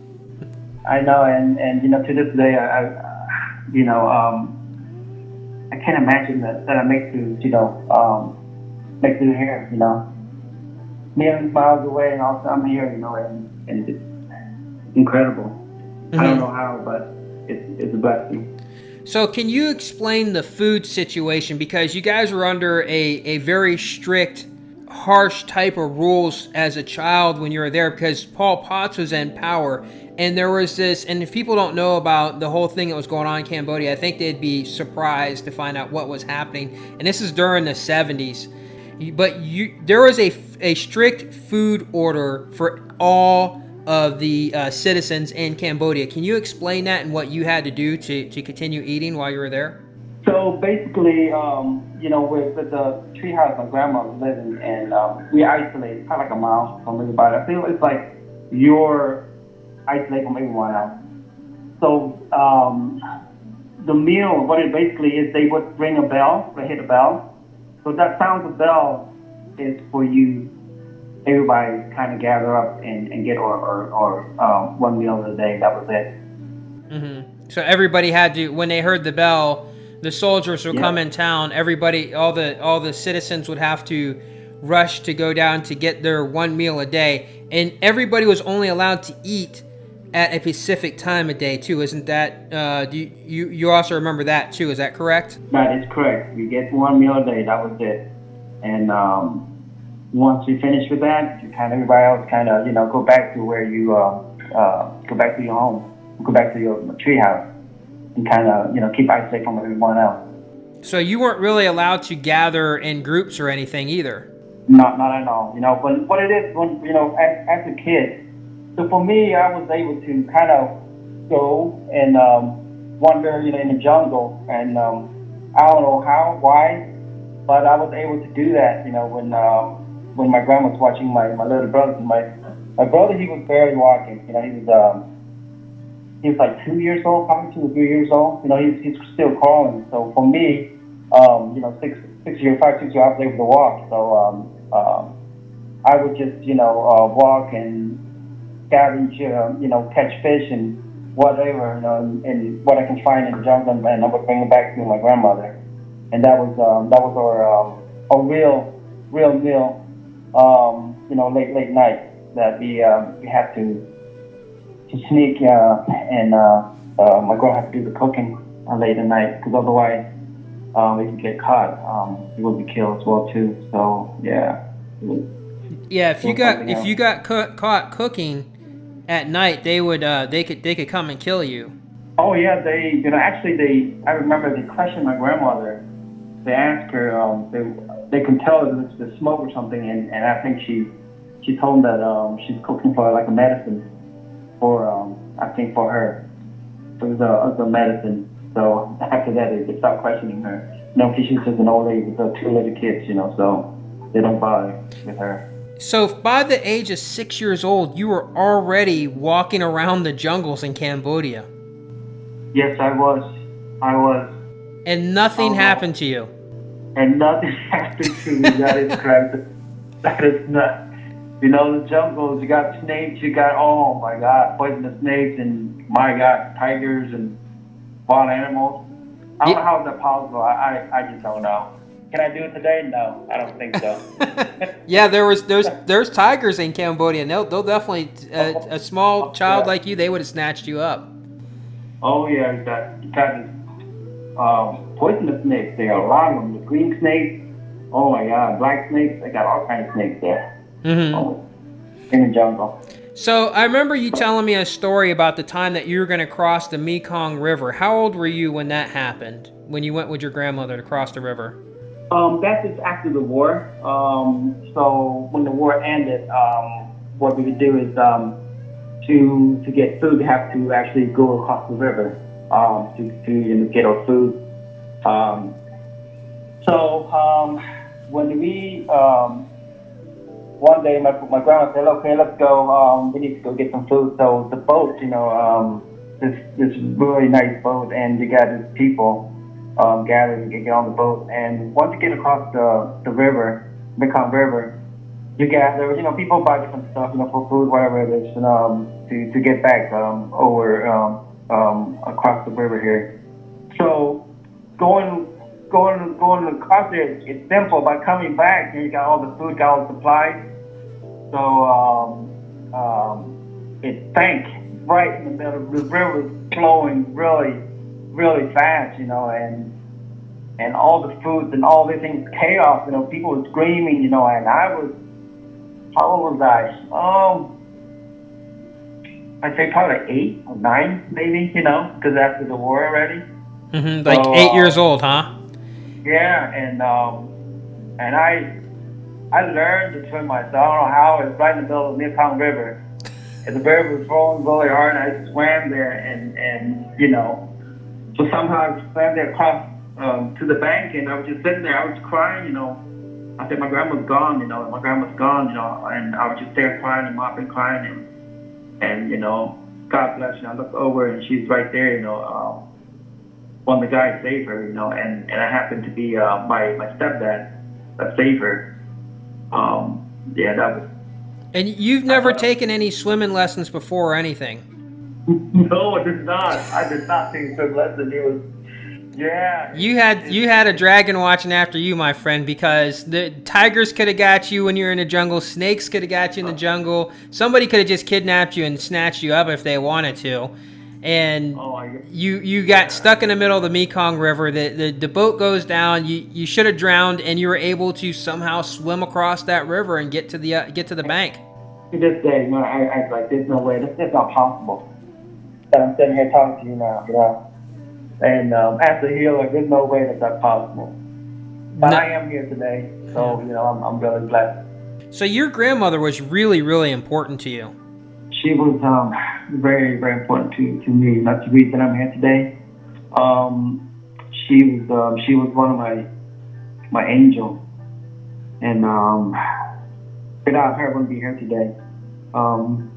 Speaker 4: I know, and you know, to this day, you know, I can't imagine that I make to, you know, make it here, you know, millions of miles away, and also I'm here, you know, and it's incredible. I don't know how, but it's a blessing.
Speaker 2: So can you explain the food situation? Because you guys were under a very strict, harsh type of rules as a child when you were there, because Pol Pot was in power. And there was this, and if people don't know about the whole thing that was going on in Cambodia, I think they'd be surprised to find out what was happening. And this is during the 70s. But there was a strict food order for all of the citizens in Cambodia. Can you explain that and what you had to do to continue eating while you were there?
Speaker 4: So basically, you know, with the treehouse my grandma was living, and we isolated kind of like a mile from everybody. I feel it's like you're isolated from everyone else. So the meal, what it basically is, they would ring a bell, they hit a bell. So that sound of bell is for you, everybody kind of gather up and get or one meal a day. That was it.
Speaker 2: Mm-hmm. So everybody had to, when they heard the bell, the soldiers would come in town. Everybody, all the citizens would have to rush to go down to get their one meal a day, and everybody was only allowed to eat at a specific time of day too. Isn't that? Do you also remember that too? Is that correct?
Speaker 4: That is correct. You get one meal a day. That was it. And once you finish with that, you kind of everybody else kind of go back to where you go back to your home, go back to your treehouse, and kind of keep isolated from everyone else.
Speaker 2: So you weren't really allowed to gather in groups or anything either.
Speaker 4: Not at all. But what it is, when as a kid. So for me, I was able to kind of go and wander, in the jungle, and I don't know how, why, but I was able to do that, when my grandma was watching my little brother. My brother, he was barely walking. He was like 2 years old, probably 2 or 3 years old. He's still crawling. So for me, 5, 6 years, I was able to walk. So I would just, walk and scavenge, catch fish and whatever, and what I can find in the jungle, and I would bring it back to my grandmother, and that was our real meal, late night that we had to sneak, and my grandma had to do the cooking late at night, because otherwise, if you get caught, you would be killed as well too. So yeah.
Speaker 2: Yeah, if you got caught cooking at night, they could come and kill you.
Speaker 4: Oh yeah, I remember they questioned my grandmother. They asked her, they could tell it was the smoke or something, and I think she told them that she's cooking for like a medicine for for her. It was a medicine. So after that, they stopped questioning her. Because she's just an old lady with 2 little kids, so they don't bother with her.
Speaker 2: So by the age of 6 years old, you were already walking around the jungles in Cambodia.
Speaker 4: Yes, I was.
Speaker 2: And nothing happened to you.
Speaker 4: And nothing happened to me. That is correct. That is not. The jungles, you got snakes, you got, oh my God, poisonous snakes, and my God, tigers and wild animals. I don't know how that's possible. I just don't know. Can I do it today? No, I don't think so.
Speaker 2: Yeah, there's tigers in Cambodia. And they'll definitely a small child like you, they would have snatched you up.
Speaker 4: Oh yeah, you got this poisonous snakes. There are a lot of them. The green snakes. Oh my God, black snakes. They got all kinds of snakes there. Mm-hmm. In the jungle.
Speaker 2: So I remember you telling me a story about the time that you were going to cross the Mekong River. How old were you when that happened? When you went with your grandmother to cross the river?
Speaker 4: That's just after the war. So when the war ended, what we would do is to get food, we have to actually go across the river to get our food. So when we one day my grandma said, okay, let's go. We need to go get some food. So the boat, this really nice boat, and you got these people gathered to get on the boat. And once you get across the river, Mekong River, you gather, people buy different stuff, for food, whatever it is, to get back over across the river here. So going across there, it's simple. By coming back, you got all the food, got all the supplies. So it sank right in the middle. The river was flowing really, really fast, and all the foods and all this things, chaos. People were screaming, and I was, how old was I? I'd say probably 8 or 9, maybe, because after the war already.
Speaker 2: Mm-hmm. Like 8 years old, huh?
Speaker 4: Yeah, and I learned to swim myself. I don't know how. It's right in the middle of the Mekong River. And the river was flowing really hard, and I swam there, and so somehow I swam there across to the bank, and I was just sitting there. I was crying, I said, my grandma's gone, and I was just there crying and mopping, crying, and God bless you. I looked over, and she's right there, one of the guys saved her, and I happened to be my stepdad that saved her. Yeah, that was.
Speaker 2: And you've never taken any swimming lessons before or anything?
Speaker 4: No, I did not. I did not take a swim lesson. It was, yeah.
Speaker 2: You had a dragon watching after you, my friend, because the tigers could have got you when you were in the jungle. Snakes could have got you in the jungle. Somebody could have just kidnapped you and snatched you up if they wanted to. And you got stuck in the middle of the Mekong River. The boat goes down. You should have drowned, and you were able to somehow swim across that river and get to the bank.
Speaker 4: To this day, I like, there's no way. That's not possible. That I'm sitting here talking to you now, And as a healer, there's no way that's possible. But I am here today, so I'm really blessed.
Speaker 2: So your grandmother was really, really important to you.
Speaker 4: She was very, very important to me. That's the reason I'm here today. She was one of my angels, and without her, I wouldn't be here today. When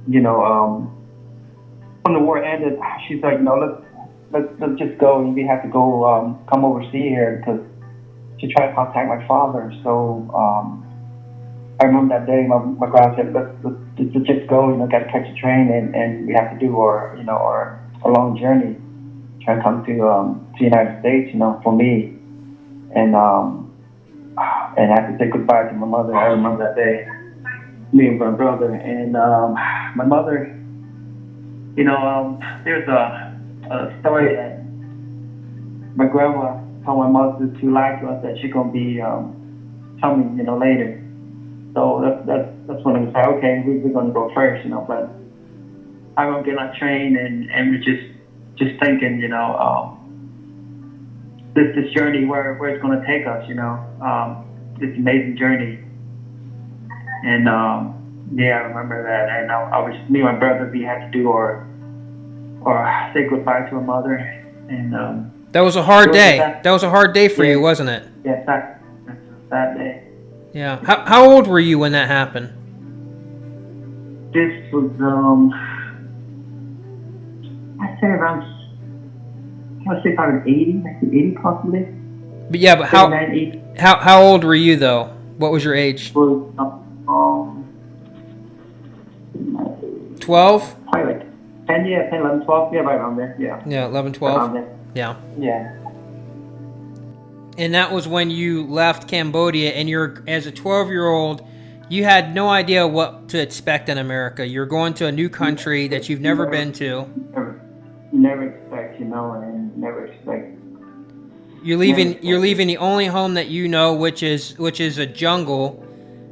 Speaker 4: the war ended, she's like, let's just go. We have to go come overseas here, because she tried to contact my father. So I remember that day, my grandma said, let's just go, got to catch a train, and we have to do our a long journey, try to come to the United States, for me. And I had to say goodbye to my mother. I remember that day, me and my brother. And my mother, there's a story that my grandma told my mother to lie to us that she's going to be coming, later. So that's when I was like, okay, we're going to go first, but I won't get on a train, and we're just thinking, this journey, where it's going to take us, this amazing journey. And yeah, I remember that. And I was, me and my brother, we had to do or say goodbye to our mother. And
Speaker 2: that was a hard day. That was a hard day for you, wasn't it?
Speaker 4: Yeah, that's a sad day.
Speaker 2: Yeah. How old were you when that happened?
Speaker 4: This was I'd say around, I'd say probably 80 possibly.
Speaker 2: But yeah, but how old were you though? What was your age?
Speaker 4: 12. Probably like 10, 11, 12, yeah, right around there, yeah.
Speaker 2: Yeah, 11, 12. Yeah.
Speaker 4: Yeah.
Speaker 2: And that was when you left Cambodia, and as a 12-year-old, you had no idea what to expect in America. You're going to a new country that you've never been to.
Speaker 4: Never expect, and never expect.
Speaker 2: You're leaving the only home that you know, which is a jungle,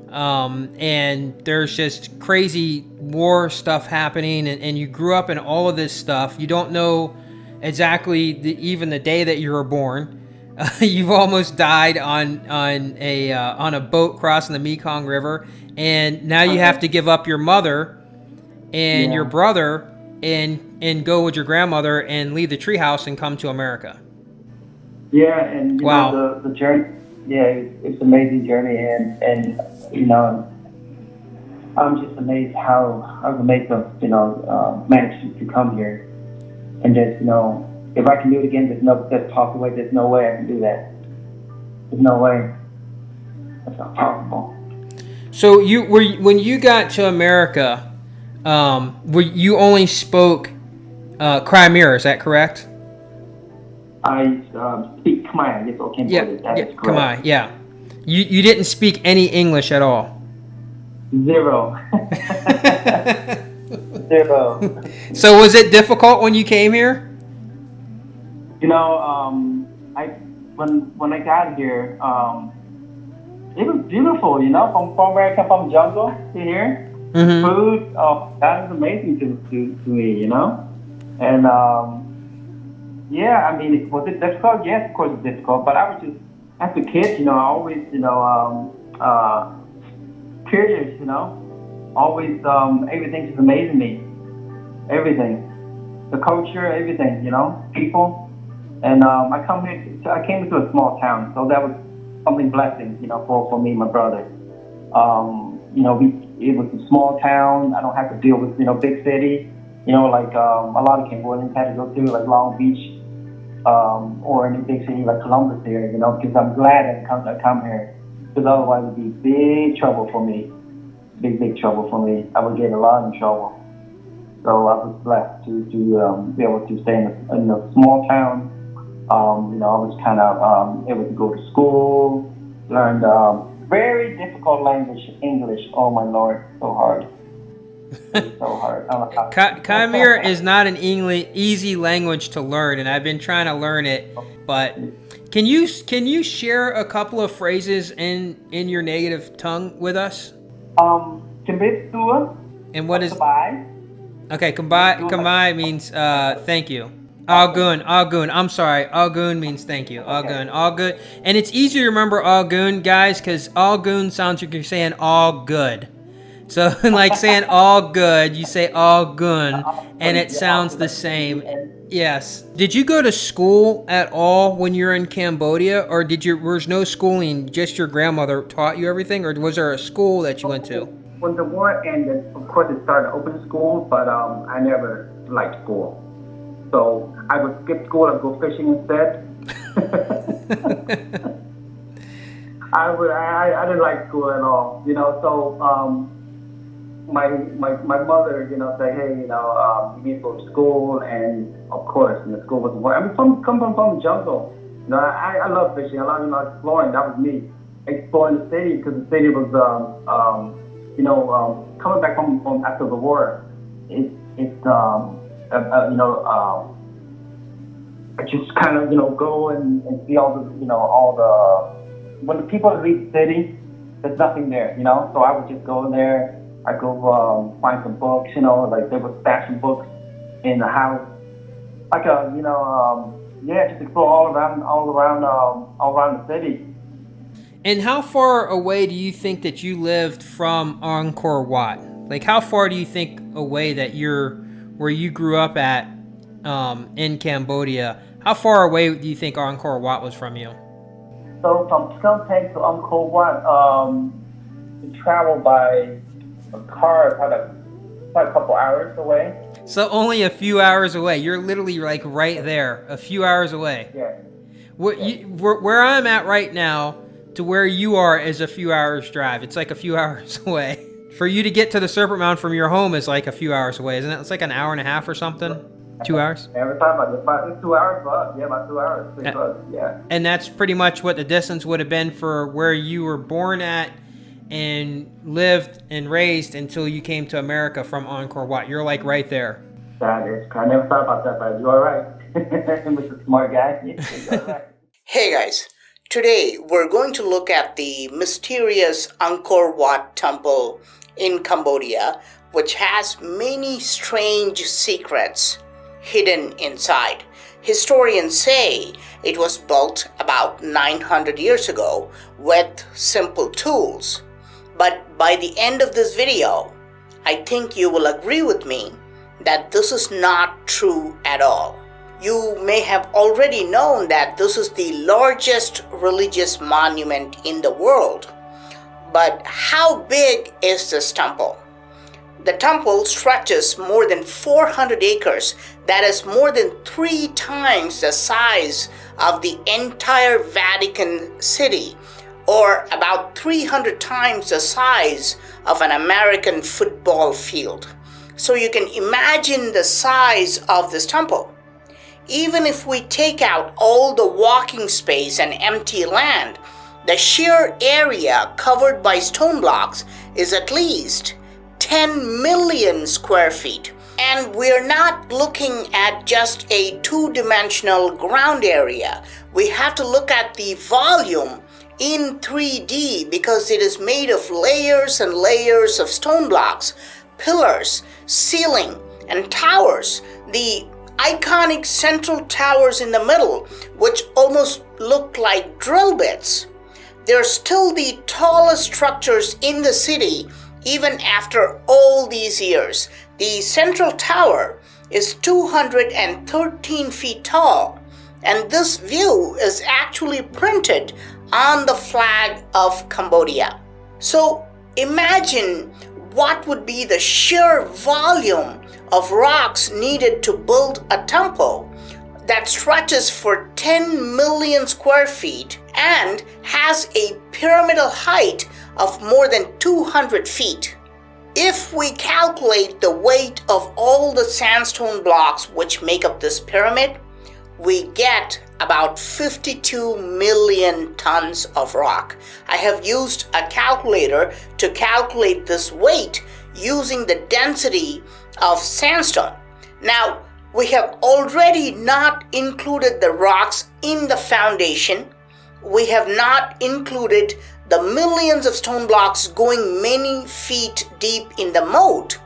Speaker 2: and there's just crazy war stuff happening, and you grew up in all of this stuff. You don't know exactly even the day that you were born. You've almost died on a boat crossing the Mekong River, and now you have to give up your mother and your brother and go with your grandmother and leave the treehouse and come to America.
Speaker 4: Yeah, and the journey. Yeah, it's an amazing journey, and I'm just amazed how I was amazed of managed to come here, and just if I can do it again, there's possible way. There's no way I can do that. There's no way. That's not possible.
Speaker 2: So when you got to America, you only spoke Khmer, is that correct?
Speaker 4: I speak Khmer. Yes, okay,
Speaker 2: Yeah,
Speaker 4: that is correct.
Speaker 2: Khmer. Yeah. You didn't speak any English at all.
Speaker 4: Zero. Zero.
Speaker 2: So was it difficult when you came here?
Speaker 4: When I got here, it was beautiful. From where I come from, jungle to here, food. That was amazing to me. And yeah, I mean, was it difficult? Yes, of course it's difficult. But I was just as a kid, I always curious. Always everything just amazed me. Everything, the culture, everything. People. And I came into a small town, so that was something blessing, for me and my brother. It was a small town. I don't have to deal with, big city, like a lot of Cambodians had to go to, like Long Beach, or any big city like Columbus here, because I'm glad I come here, because otherwise it would be big trouble for me, big trouble for me. I would get a lot in trouble. So I was blessed to be able to stay in a small town. I was kind of able to go to school, learned very difficult language, English. Oh my Lord, so hard. So hard.
Speaker 2: Khmer is not an easy language to learn, and I've been trying to learn it. But can you share a couple of phrases in your native tongue with us? And what is? Okay, Kambai means thank you. Agun. I'm sorry. Agun means thank you. Agun. All good. And it's easy to remember Agun, guys, because Agun sounds like you're saying all good. So like saying all good, you say Agun, and it sounds the same. Yes. Did you go to school at all when you were in Cambodia, or was no schooling, just your grandmother taught you everything, or was there a school that you went to?
Speaker 4: When the war ended, of course it started open school, but I never liked school. So I would skip school and go fishing instead. I didn't like school at all, So my mother, say, hey, you need to go to school, and of course, the school wasn't working. I mean, come from the jungle. I love fishing. I love exploring. That was me exploring the city, because the city was coming back from after the war. I just kind of go and see all the when the people leave the city, there's nothing there, So I would just go there. I go find some books, like they would stash some books in the house, like just explore all around the city.
Speaker 2: And how far away do you think that you lived from Angkor Wat? Like, how far do you think away that where you grew up at in Cambodia? How far away do you think Angkor Wat was from you?
Speaker 4: So from Phnom Penh to Angkor Wat, we traveled by a car about a couple hours away.
Speaker 2: So only a few hours away. You're literally like right there, a few hours away.
Speaker 4: Yeah.
Speaker 2: Where I'm at right now to where you are is a few hours drive. It's like a few hours away. For you to get to the Serpent Mound from your home is like a few hours away, isn't it? It's like an hour and a half or something. 2 hours?
Speaker 4: Every time it's 2 hours, but yeah, about 2 hours. Pretty close, yeah.
Speaker 2: And that's pretty much what the distance would have been for where you were born at and lived and raised until you came to America from Angkor Wat. You're like right there.
Speaker 4: That is, I never thought about that, but you're right. Mr. Smart Guy. You're right.
Speaker 17: Hey guys, today we're going to look at the mysterious Angkor Wat temple in Cambodia, which has many strange secrets hidden inside. Historians say it was built about 900 years ago with simple tools. But by the end of this video, I think you will agree with me that this is not true at all. You may have already known that this is the largest religious monument in the world. But how big is this temple? The temple stretches more than 400 acres. That is more than 3 times the size of the entire Vatican City, or about 300 times the size of an American football field. So you can imagine the size of this temple. Even if we take out all the walking space and empty land, the sheer area covered by stone blocks is at least 10 million square feet. And we're not looking at just a 2-dimensional ground area. We have to look at the volume in 3D because it is made of layers and layers of stone blocks, pillars, ceiling, and towers. The iconic central towers in the middle, which almost look like drill bits. They're still the tallest structures in the city even after all these years. The central tower is 213 feet tall, and this view is actually printed on the flag of Cambodia. So imagine what would be the sheer volume of rocks needed to build a temple that stretches for 10 million square feet and has a pyramidal height of more than 200 feet. If we calculate the weight of all the sandstone blocks which make up this pyramid, we get about 52 million tons of rock. I have used a calculator to calculate this weight using the density of sandstone. Now, we have already not included the rocks in the foundation. We have not included the millions of stone blocks going many feet deep in the moat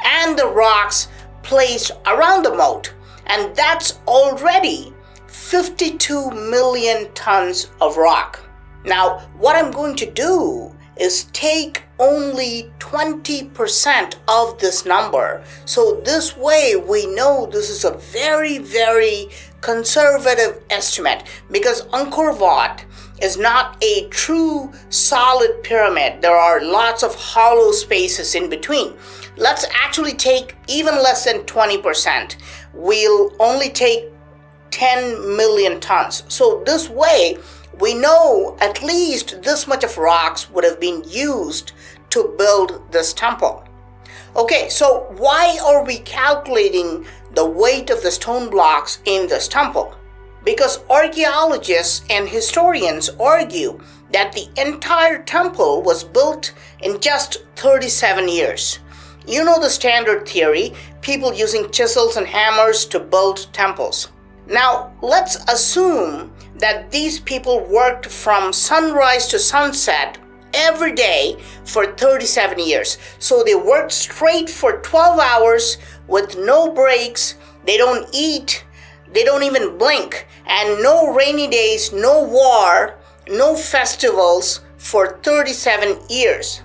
Speaker 17: and the rocks placed around the moat. And that's already 52 million tons of rock. Now, what I'm going to do is take only 20% of this number. So this way we know this is a very, very conservative estimate, because Angkor Wat is not a true solid pyramid. There are lots of hollow spaces in between. Let's actually take even less than 20%. We'll only take 10 million tons. So this way we know at least this much of rocks would have been used to build this temple. Okay, so why are we calculating the weight of the stone blocks in this temple? Because archaeologists and historians argue that the entire temple was built in just 37 years. You know the standard theory, people using chisels and hammers to build temples. Now, let's assume that these people worked from sunrise to sunset every day for 37 years. So they worked straight for 12 hours with no breaks. They don't eat. They don't even blink. And no rainy days, no war, no festivals for 37 years.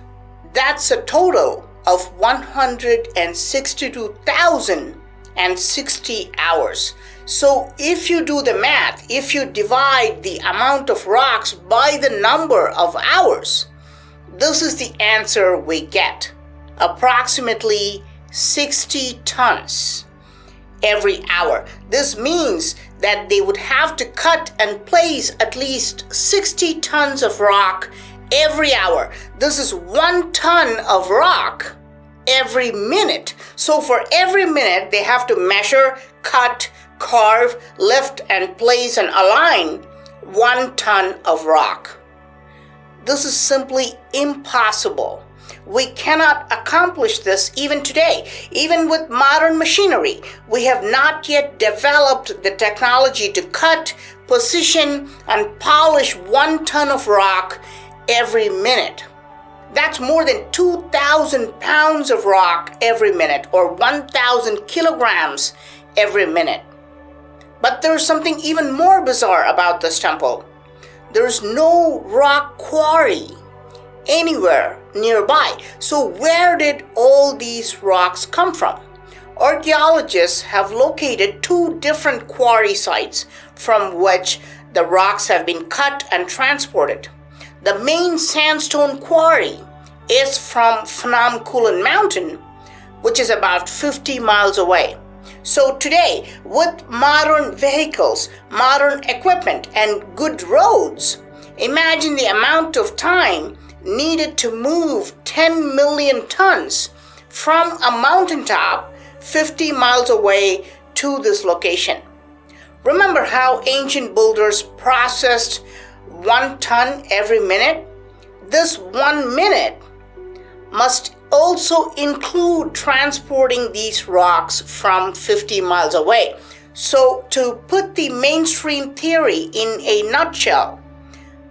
Speaker 17: That's a total of 162,060 hours. So if you do the math, if you divide the amount of rocks by the number of hours, this is the answer we get. Approximately 60 tons every hour. This means that they would have to cut and place at least 60 tons of rock every hour. This is 1 ton of rock every minute. So for every minute, they have to measure, cut, carve, lift, and place and align 1 ton of rock. This is simply impossible. We cannot accomplish this even today. Even with modern machinery, we have not yet developed the technology to cut, position, and polish 1 ton of rock every minute. That's more than 2,000 pounds of rock every minute, or 1,000 kilograms every minute. But there's something even more bizarre about this temple. There's no rock quarry anywhere nearby. So where did all these rocks come from? Archaeologists have located 2 different quarry sites from which the rocks have been cut and transported. The main sandstone quarry is from Phnom Kulen Mountain, which is about 50 miles away. So today, with modern vehicles, modern equipment, and good roads, imagine the amount of time needed to move 10 million tons from a mountaintop 50 miles away to this location. Remember how ancient builders processed 1 ton every minute? This 1 minute must also include transporting these rocks from 50 miles away. So to put the mainstream theory in a nutshell,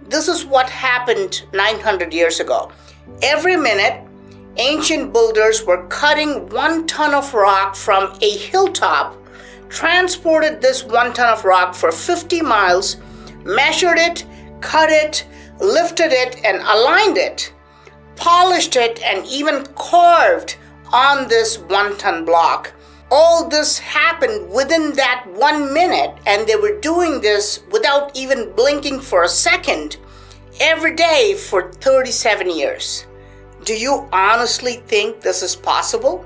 Speaker 17: this is what happened 900 years ago. Every minute, ancient builders were cutting 1 ton of rock from a hilltop, transported this 1 ton of rock for 50 miles, measured it, cut it, lifted it, and aligned it, polished it, and even carved on this 1 ton block. All this happened within that 1 minute, and they were doing this without even blinking for a second every day for 37 years. Do you honestly think this is possible?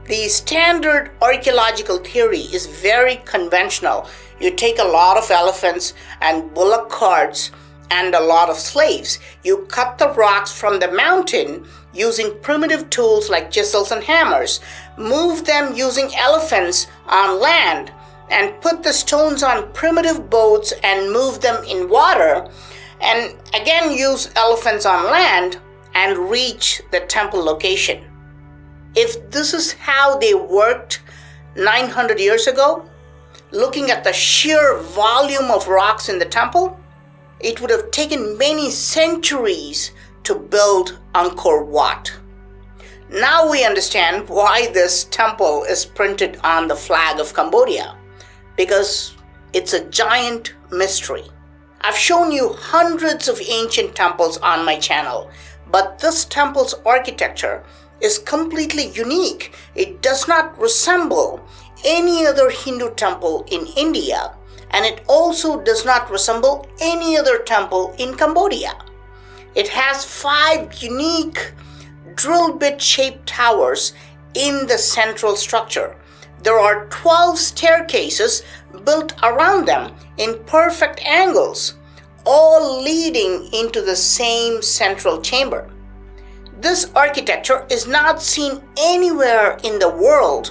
Speaker 17: The standard archaeological theory is very conventional. You take a lot of elephants and bullock carts and a lot of slaves. You cut the rocks from the mountain using primitive tools like chisels and hammers, move them using elephants on land, and put the stones on primitive boats and move them in water, and again use elephants on land and reach the temple location. If this is how they worked 900 years ago, looking at the sheer volume of rocks in the temple, it would have taken many centuries to build Angkor Wat. Now we understand why this temple is printed on the flag of Cambodia, because it's a giant mystery. I've shown you hundreds of ancient temples on my channel, but this temple's architecture is completely unique. It does not resemble any other Hindu temple in India, and it also does not resemble any other temple in Cambodia. It has 5 unique drill bit shaped towers in the central structure. There are 12 staircases built around them in perfect angles, all leading into the same central chamber. This architecture is not seen anywhere in the world,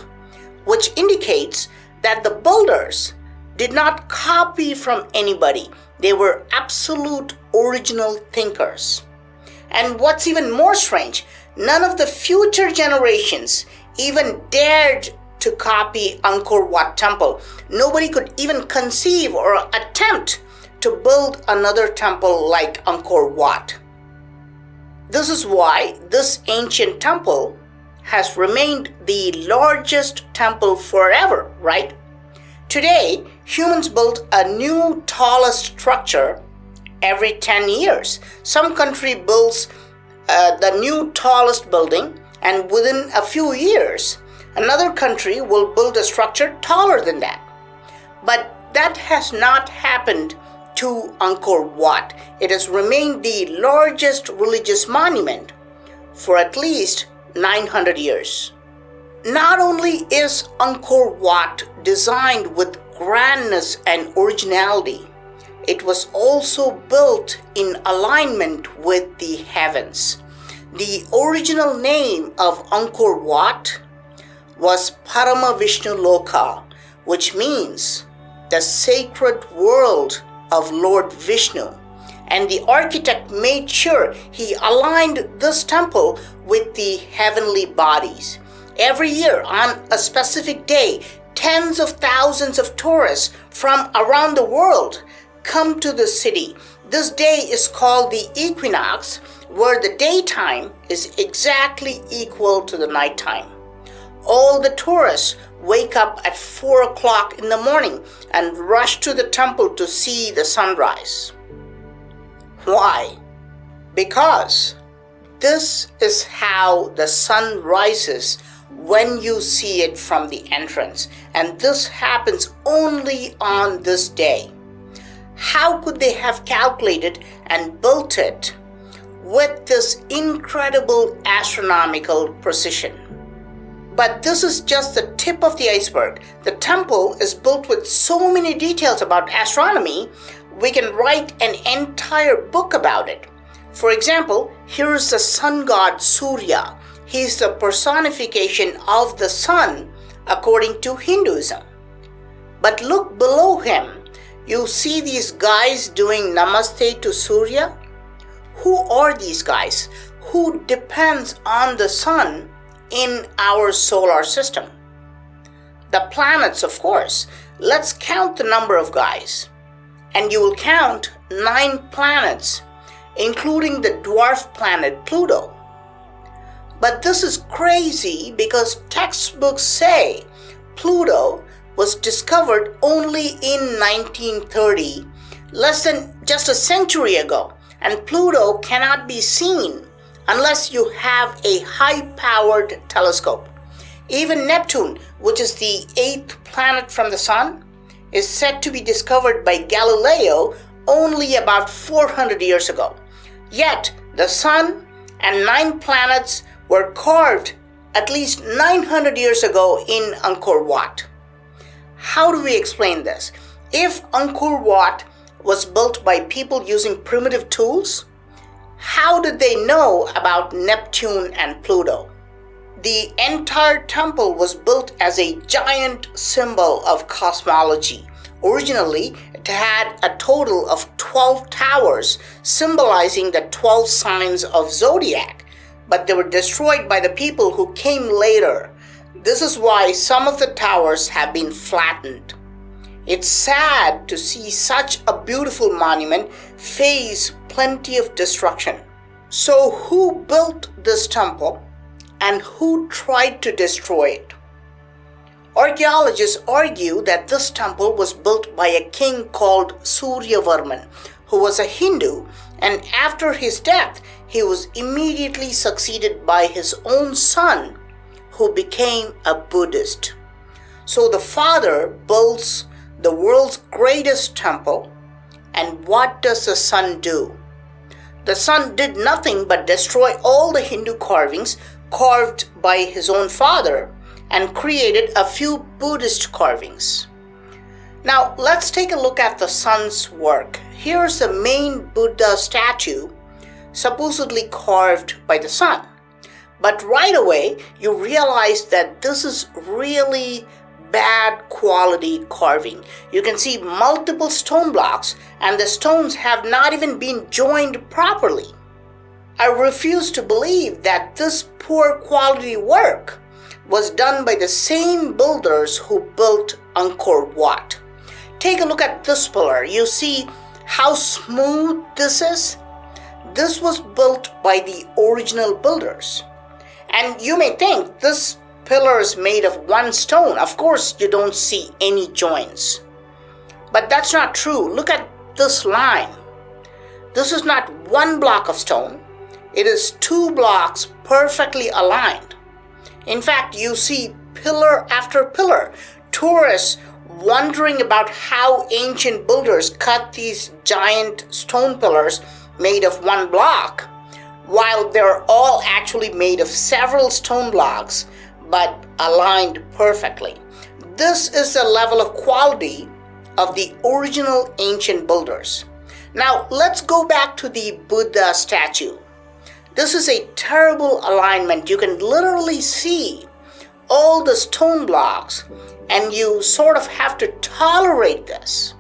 Speaker 17: which indicates that the builders did not copy from anybody. They were absolute original thinkers. And what's even more strange, none of the future generations even dared to copy Angkor Wat temple. Nobody could even conceive or attempt to build another temple like Angkor Wat. This is why this ancient temple has remained the largest temple forever, right? Today, humans build a new tallest structure every 10 years. Some country builds the new tallest building, and within a few years, another country will build a structure taller than that. But that has not happened to Angkor Wat. It has remained the largest religious monument for at least 900 years. Not only is Angkor Wat designed with grandness and originality, it was also built in alignment with the heavens. The original name of Angkor Wat was Parama Vishnu Loka, which means the sacred world of Lord Vishnu. And the architect made sure he aligned this temple with the heavenly bodies. Every year on a specific day, tens of thousands of tourists from around the world come to the city. This day is called the equinox, where the daytime is exactly equal to the nighttime. All the tourists wake up at 4 o'clock in the morning and rush to the temple to see the sunrise. Why? Because this is how the sun rises when you see it from the entrance, and this happens only on this day. How could they have calculated and built it with this incredible astronomical precision? But this is just the tip of the iceberg. The temple is built with so many details about astronomy, we can write an entire book about it. For example, here is the sun god Surya. He is the personification of the sun according to Hinduism. But look below him. You see these guys doing namaste to Surya? Who are these guys? Who depends on the sun in our solar system? The planets, of course. Let's count the number of guys. And you will count 9 planets, including the dwarf planet Pluto. But this is crazy because textbooks say Pluto was discovered only in 1930, less than just a century ago, and Pluto cannot be seen unless you have a high-powered telescope. Even Neptune, which is the 8th planet from the Sun, is said to be discovered by Galileo only about 400 years ago. Yet, the Sun and 9 planets were carved at least 900 years ago in Angkor Wat. How do we explain this? If Angkor Wat was built by people using primitive tools, how did they know about Neptune and Pluto? The entire temple was built as a giant symbol of cosmology. Originally, it had a total of 12 towers symbolizing the 12 signs of zodiac, but they were destroyed by the people who came later. This is why some of the towers have been flattened. It's sad to see such a beautiful monument face plenty of destruction. So who built this temple and who tried to destroy it? Archaeologists argue that this temple was built by a king called Suryavarman, who was a Hindu, and after his death, he was immediately succeeded by his own son, who became a Buddhist. So the father builds the world's greatest temple, and what does the son do? The son did nothing but destroy all the Hindu carvings carved by his own father and created a few Buddhist carvings. Now let's take a look at the son's work. Here's the main Buddha statue, supposedly carved by the son. But right away, you realize that this is really bad quality carving. You can see multiple stone blocks, and the stones have not even been joined properly. I refuse to believe that this poor quality work was done by the same builders who built Angkor Wat. Take a look at this pillar. You see how smooth this is? This was built by the original builders. And you may think this pillar is made of one stone. Of course, you don't see any joints. But that's not true. Look at this line. This is not one block of stone. It is 2 blocks perfectly aligned. In fact, you see pillar after pillar. Tourists wondering about how ancient builders cut these giant stone pillars made of 1 block, while they're all actually made of several stone blocks but aligned perfectly. This is the level of quality of the original ancient builders. Now let's go back to the Buddha statue. This is a terrible alignment. You can literally see all the stone blocks, and you sort of have to tolerate this.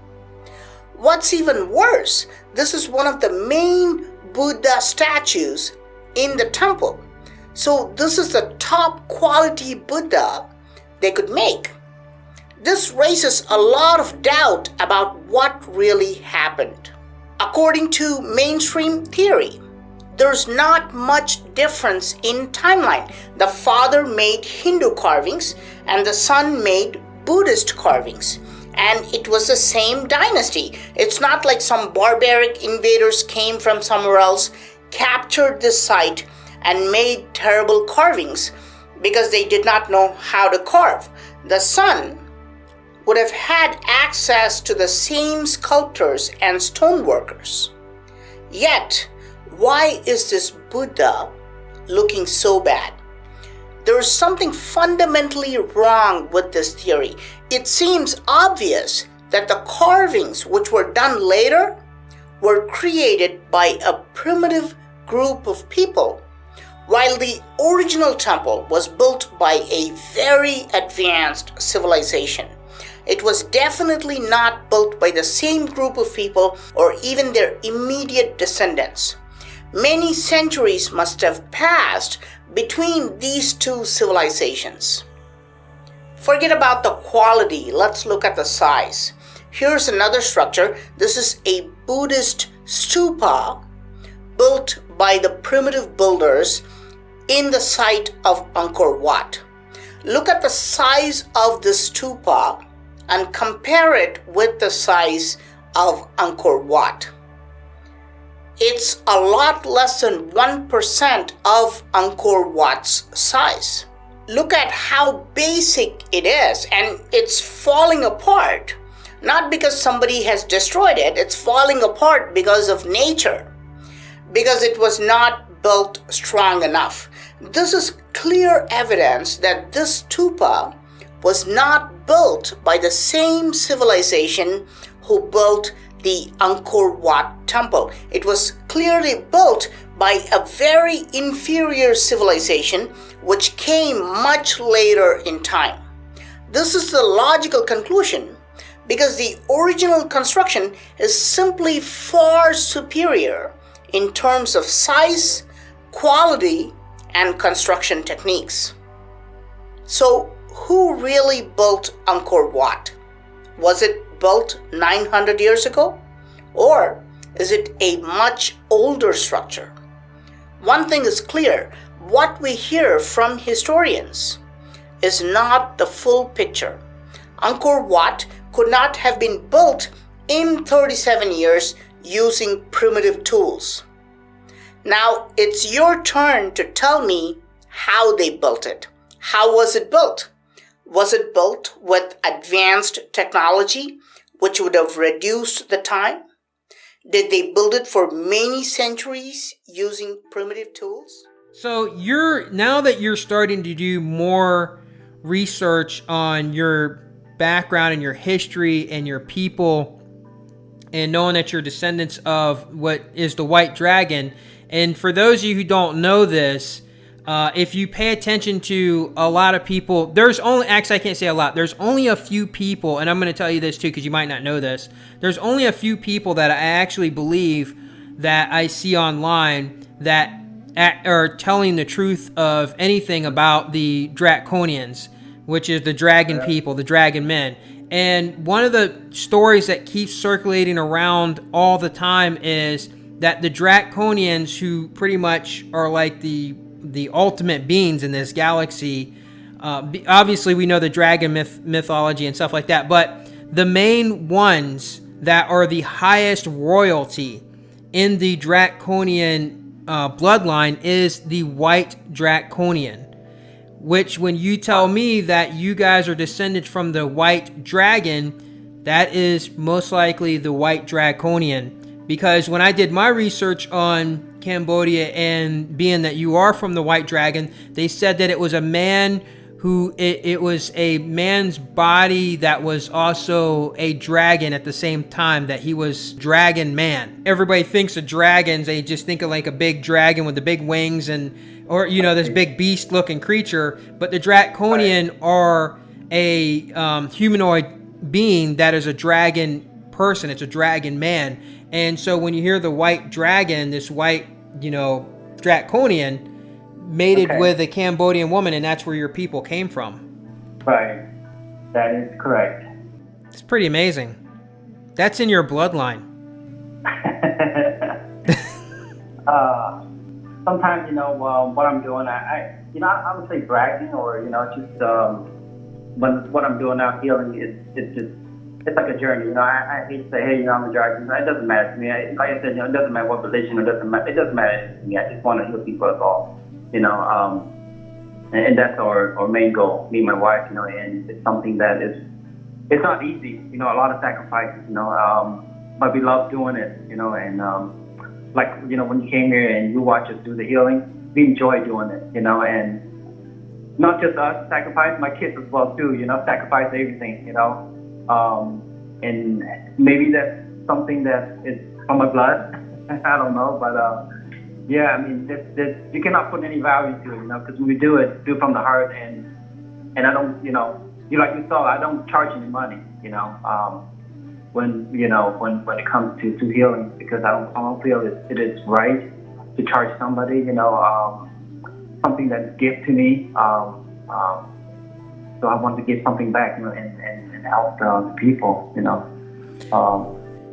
Speaker 17: What's even worse, this is one of the main Buddha statues in the temple. So this is the top quality Buddha they could make. This raises a lot of doubt about what really happened. According to mainstream theory, there's not much difference in timeline. The father made Hindu carvings and the son made Buddhist carvings. And it was the same dynasty. It's not like some barbaric invaders came from somewhere else, captured this site, and made terrible carvings because they did not know how to carve. The son would have had access to the same sculptors and stoneworkers. Yet, why is this Buddha looking so bad? there is something fundamentally wrong with this theory. It seems obvious that the carvings which were done later were created by a primitive group of people, while the original temple was built by a very advanced civilization. It was definitely not built by the same group of people or even their immediate descendants. Many centuries must have passed between these two civilizations. Forget about the quality, let's look at the size. Here's another structure. This is a Buddhist stupa built by the primitive builders in the site of Angkor Wat. Look at the size of this stupa and compare it with the size of Angkor Wat. It's a lot less than 1% of Angkor Wat's size. Look at how basic it is, and it's falling apart. Not because somebody has destroyed it, it's falling apart because of nature, because it was not built strong enough. This is clear evidence that this stupa was not built by the same civilization who built the Angkor Wat temple. It was clearly built by a very inferior civilization which came much later in time. This is the logical conclusion because the original construction is simply far superior in terms of size, quality, and construction techniques. So, who really built Angkor Wat? Was it built 900 years ago? Or is it a much older structure? One thing is clear, what we hear from historians is not the full picture. Angkor Wat could not have been built in 37 years using primitive tools. Now it's your turn to tell me how they built it. How was it built? Was it built with advanced technology which would have reduced the time? Did they build it for many centuries using primitive tools?
Speaker 2: So now that you're starting to do more research on your background and your history and your people, and knowing that you're descendants of what is the white dragon, and for those of you who don't know this, if you pay attention to a lot of people, I can't say a lot, there's only a few people, and I'm going to tell you this too because you might not know this, there's only a few people that I actually believe that I see online that are telling the truth of anything about the Draconians, which is the dragon people, the dragon men. And one of the stories that keeps circulating around all the time is that the Draconians, who pretty much are like the ultimate beings in this galaxy, obviously we know the dragon mythology and stuff like that, but the main ones that are the highest royalty in the Draconian bloodline is the white Draconian. Which, when you tell me that you guys are descended from the white dragon, that is most likely the white Draconian. Because when I did my research on Cambodia, and being that you are from the white dragon, they said that it was a man who, it was a man's body that was also a dragon at the same time, that he was dragon man. Everybody thinks of dragons, they just think of like a big dragon with the big wings or this big beast looking creature, but the Draconian are a humanoid being that is a dragon person. It's a dragon man. And so when you hear the white dragon, this white, Draconian mated with a Cambodian woman, and that's where your people came from.
Speaker 4: Right. That is correct.
Speaker 2: It's pretty amazing. That's in your bloodline.
Speaker 4: Sometimes, what I'm doing, I would say bragging or, but what I'm doing now, healing, it's like a journey. I hate to say, hey, I'm a dragon. It doesn't matter to me. Like I said, it doesn't matter what religion, it doesn't matter to me. I just want to heal people as all, and that's our main goal, me and my wife, and it's something that it's not easy, a lot of sacrifices, but we love doing it, and, when you came here and you watch us do the healing, we enjoy doing it, and not just us sacrifice, my kids as well too, sacrifice everything, and maybe that's something that is from my blood. I don't know, but yeah, I mean, you cannot put any value to it, because when we do it from the heart, and I don't, like you saw, I don't charge any money, when it comes to healing, because I don't feel it is right to charge somebody, something that's gift to me. So I want to give something back, and help the people,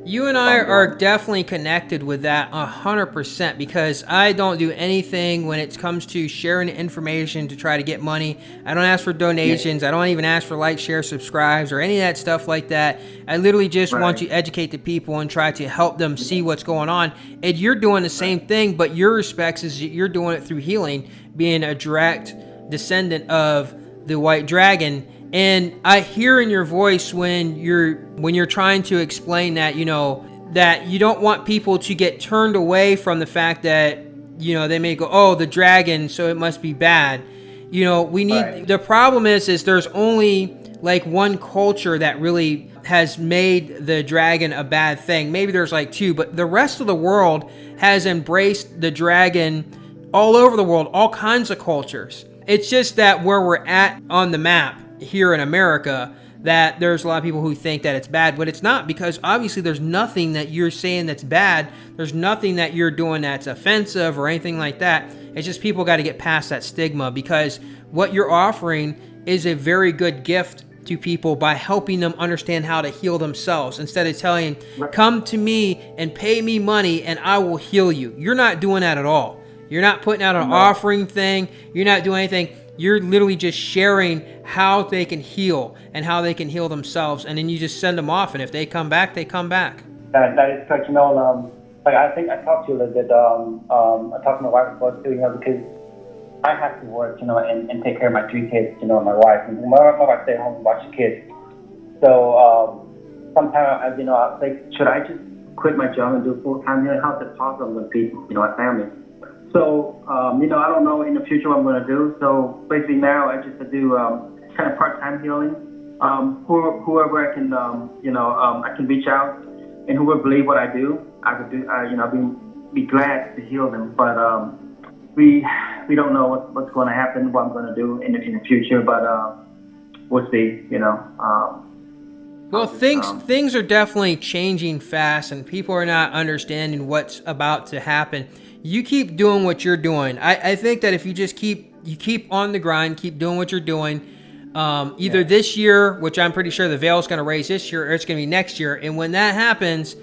Speaker 2: You and I are definitely connected with that 100%, because I don't do anything when it comes to sharing information to try to get money. I don't ask for donations. I don't even ask for like, share, subscribes, or any of that stuff like that. I literally just want to educate the people and try to help them see what's going on. And you're doing the same thing, but your respects is you're doing it through healing, being a direct descendant of the white dragon. And I hear in your voice when you're trying to explain that, that you don't want people to get turned away from the fact that, they may go, oh, the dragon, so it must be bad. We need, the problem is there's only like one culture that really has made the dragon a bad thing. Maybe there's like two, but the rest of the world has embraced the dragon all over the world, all kinds of cultures. It's just that where we're at on the map here in America, that there's a lot of people who think that it's bad, but it's not, because obviously there's nothing that you're saying that's bad. There's nothing that you're doing that's offensive or anything like that. It's just people got to get past that stigma, because what you're offering is a very good gift to people by helping them understand how to heal themselves, instead of telling, come to me and pay me money and I will heal you. You're not doing that at all. You're not putting out an offering thing. You're not doing anything. You're literally just sharing how they can heal and how they can heal themselves, and then you just send them off, and if they come back, they come back.
Speaker 4: That is correct. Like I think I talked to you a little bit. I talked to my wife about too, because I have to work, and take care of my 3 kids, my wife. And my wife stay home and watch the kids. So sometimes, I think, should I just quit my job and do full time? How's it possible with people, my family? So, I don't know in the future what I'm going to do. So basically now I just do kind of part-time healing. Whoever I can, I can reach out, and whoever believe what I do, I could do. Be glad to heal them. But we don't know what's going to happen, what I'm going to do in the future. But we'll see.
Speaker 2: Well, things are definitely changing fast, and people are not understanding what's about to happen. You keep doing what you're doing. I think that if you just keep on the grind, keep doing what you're doing, either this year, which I'm pretty sure the veil's going to raise this year, or it's going to be next year. And when that happens,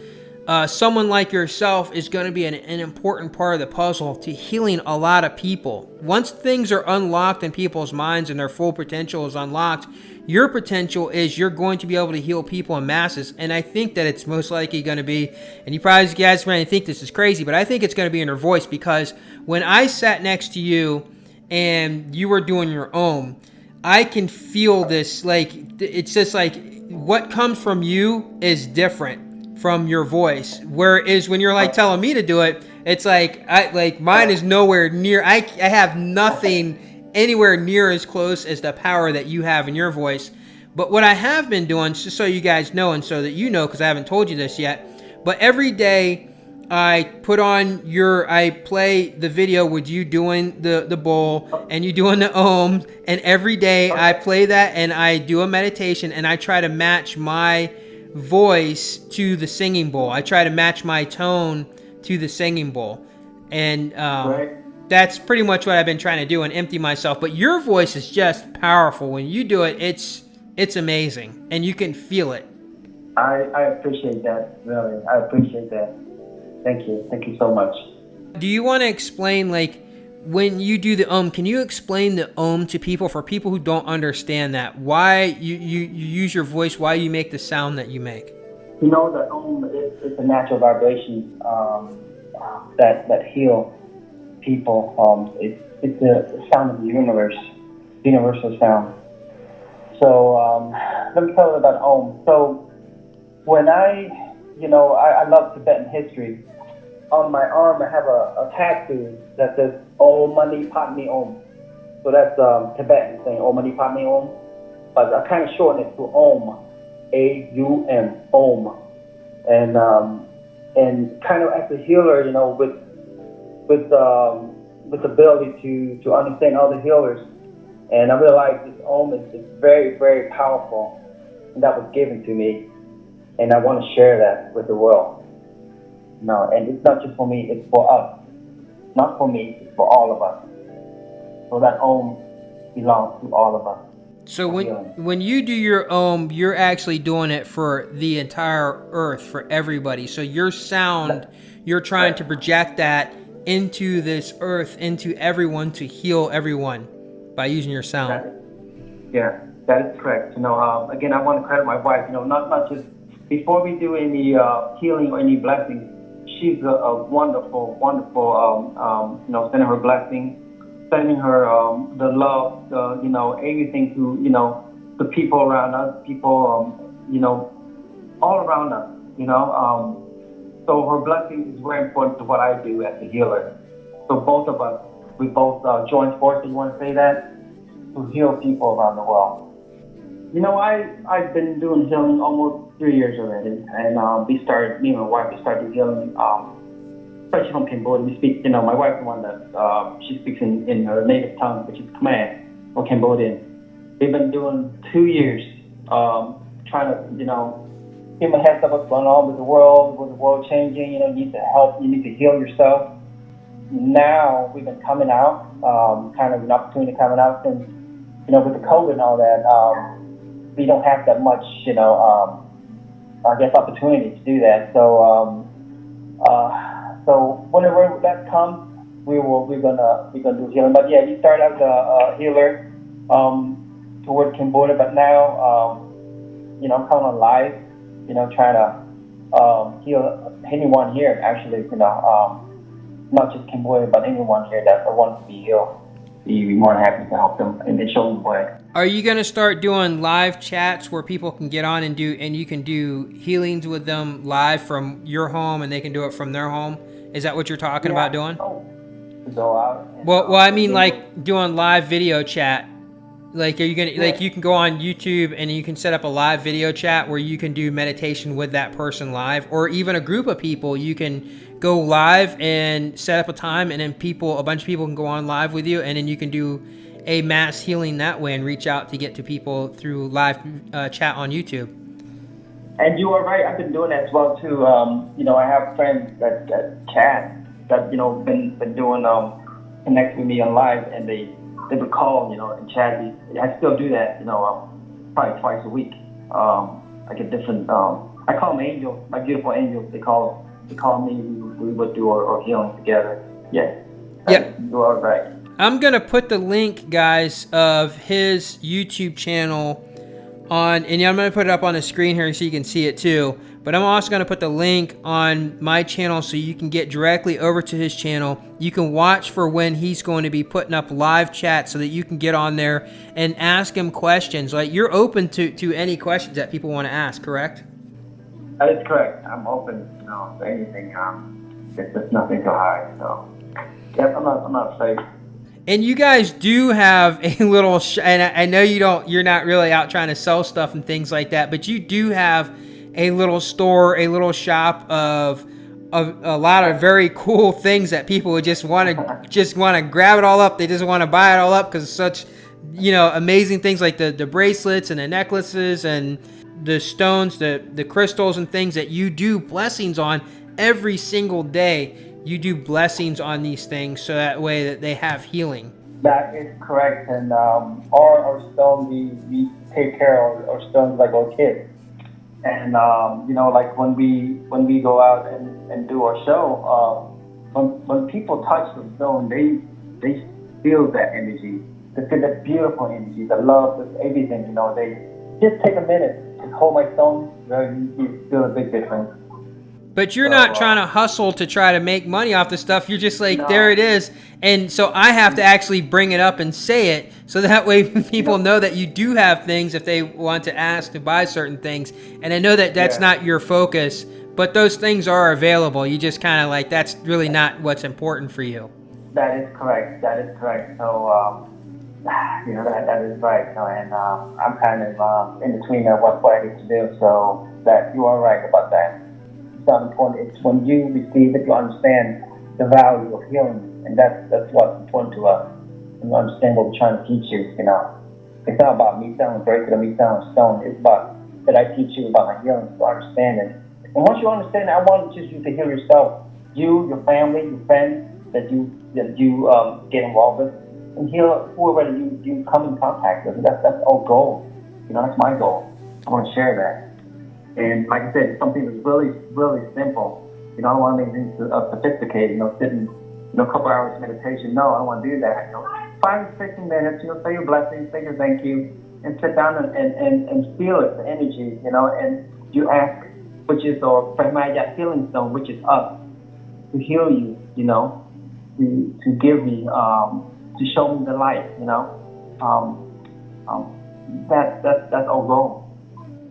Speaker 2: someone like yourself is going to be an important part of the puzzle to healing a lot of people. Once things are unlocked in people's minds and their full potential is unlocked, your potential is you're going to be able to heal people in masses. And I think that it's most likely going to be, and you probably guys might think this is crazy, but I think it's going to be in your voice, because when I sat next to you and you were doing your own, I can feel this, like, it's just like what comes from you is different from your voice. Whereas when you're like telling me to do it, it's like mine is nowhere near, I have nothing anywhere near as close as the power that you have in your voice. But what I have been doing, just so you guys know, and so that you know, because I haven't told you this yet, but every day I put on I play the video with you doing the bowl and you doing the Om, and every day I play that and I do a meditation, and I try to match my voice to the singing bowl. I try to match my tone to the singing bowl, and that's pretty much what I've been trying to do, and empty myself. But your voice is just powerful. When you do it, it's amazing, and you can feel it.
Speaker 4: I appreciate that, really. I appreciate that. Thank you so much.
Speaker 2: Do you want to explain, like, when you do the Om, can you explain the Om to people, for people who don't understand that? Why you use your voice, why you make the sound that you make?
Speaker 4: The Om is a natural vibration that heal people. It's the sound of the universe, universal sound. So let me tell you about Om. So when I love Tibetan history. On my arm, I have a tattoo that says "Om Mani Padme Om," So that's Tibetan saying Om Mani Padme Om. But I kind of shorten it to Om, A-U-M, Om. And kind of as a healer, you know, with the ability to understand other healers. And I realized this Om is very, very powerful. And that was given to me. And I want to share that with the world. No, and it's not just for me, it's for us. Not for me, it's for all of us. So that Om belongs to all of us.
Speaker 2: So when you do your Om, you're actually doing it for the entire earth, for everybody. So your sound, you're trying to project that into this earth, into everyone, to heal everyone by using your sound.
Speaker 4: Yeah, that is correct. You know, again, I want to credit my wife. You know, not just before we do any healing or any blessings, she's a wonderful, wonderful. You know, sending her blessings, sending her the love, you know, everything to, you know, the people around us, people, you know, all around us. You know, so her blessing is very important to what I do as a healer. So both of us, we both join forces. You want to say that? To heal people around the world. You know, I've been doing healing almost 3 years already, and me and my wife, we started healing, especially from Cambodia. We speak, you know, my wife's the one that, she speaks in her native tongue, which is Khmer, or Cambodian. We've been doing 2 years, trying to, you know, give my heads up what's going on with the world changing, you know, you need to help, you need to heal yourself. Now we've been coming out, kind of an opportunity coming out since, you know, with the COVID and all that, we don't have that much, you know, I guess opportunity to do that. So, so whenever that comes, we're gonna do healing. But yeah, we started as a healer toward Cambodia, but now, you know, I'm coming on live, you know, trying to heal anyone here. Actually, you know, not just Cambodia, but anyone here that wants to be healed. Be more than happy to help them and show them the way.
Speaker 2: Are you going to start doing live chats where people can get on and you can do healings with them live from your home and they can do it from their home? Is that what you're talking about doing?
Speaker 4: Go out.
Speaker 2: Well, I mean, like doing live video chat. Like, are you gonna like you can go on YouTube and you can set up a live video chat where you can do meditation with that person live, or even a group of people. You can go live and set up a time, and then a bunch of people can go on live with you, and then you can do a mass healing that way and reach out to get to people through live chat on YouTube.
Speaker 4: And you are right. I've been doing that as well too. You know, I have friends that chat that, you know, been doing connect with me on live, and they would call, you know, and chat. I still do that, you know, probably twice a week. I get different. I call them angels, my beautiful angels. They call me. We would do our healing together. Yes.
Speaker 2: Yeah.
Speaker 4: You are right.
Speaker 2: I'm gonna put the link, guys, of his YouTube channel on, and I'm gonna put it up on the screen here so you can see it too. But I'm also gonna put the link on my channel so you can get directly over to his channel. You can watch for when he's going to be putting up live chat so that you can get on there and ask him questions. Like, you're open to any questions that people want to ask, correct?
Speaker 4: That is correct. I'm open, you know, to anything. There's nothing to hide. So, yep, I'm not afraid.
Speaker 2: And you guys do have a little, and I know you're not really out trying to sell stuff and things like that, but you do have a little store, a little shop of a lot of very cool things that people would just want to grab it all up. They just want to buy it all up because it's such, you know, amazing things like the bracelets and the necklaces and the stones, the crystals and things that you do blessings on every single day. You do blessings on these things so that way that they have healing.
Speaker 4: That is correct. And our stones, we take care of our stones like our kids. And you know, like when we go out and do our show, when people touch the stone, they feel that energy. They feel that beautiful energy, the love, the everything. You know, they just take a minute to hold my stone. You feel a big difference.
Speaker 2: But you're not trying to hustle to try to make money off the stuff. You're just like, there it is. And so I have to actually bring it up and say it so that way people know that you do have things if they want to ask to buy certain things. And I know that that's not your focus, but those things are available. You just kind of like, that's really not what's important for you.
Speaker 4: That is correct. That is correct. So, You know, that is right. You know, and I'm kind of in between what I need to do. So that you are right about that. It's not important. It's when you receive it, you understand the value of healing, and that's what's important to us. And you understand what we're trying to teach you. You know, it's not about me sounding breaking or me sounding stone. It's about that I teach you about my healing, so understand it. And once you understand it, I want you to heal yourself, you, your family, your friends that you get involved with, and heal whoever you come in contact with. That's our goal. You know, that's my goal. I want to share that. And like I said, it's something that's really, really simple. You know, I don't want to make things sophisticated. You know, sitting, you know, a couple hours of meditation. No, I don't want to do that. You know, 5 to 15 minutes. You know, say your blessings, say your thank you, and sit down and feel it, the energy. You know, and you ask, which is our Pramaya healing stone, which is us, to heal you. You know, to give me, to show me the light. You know, that's our goal.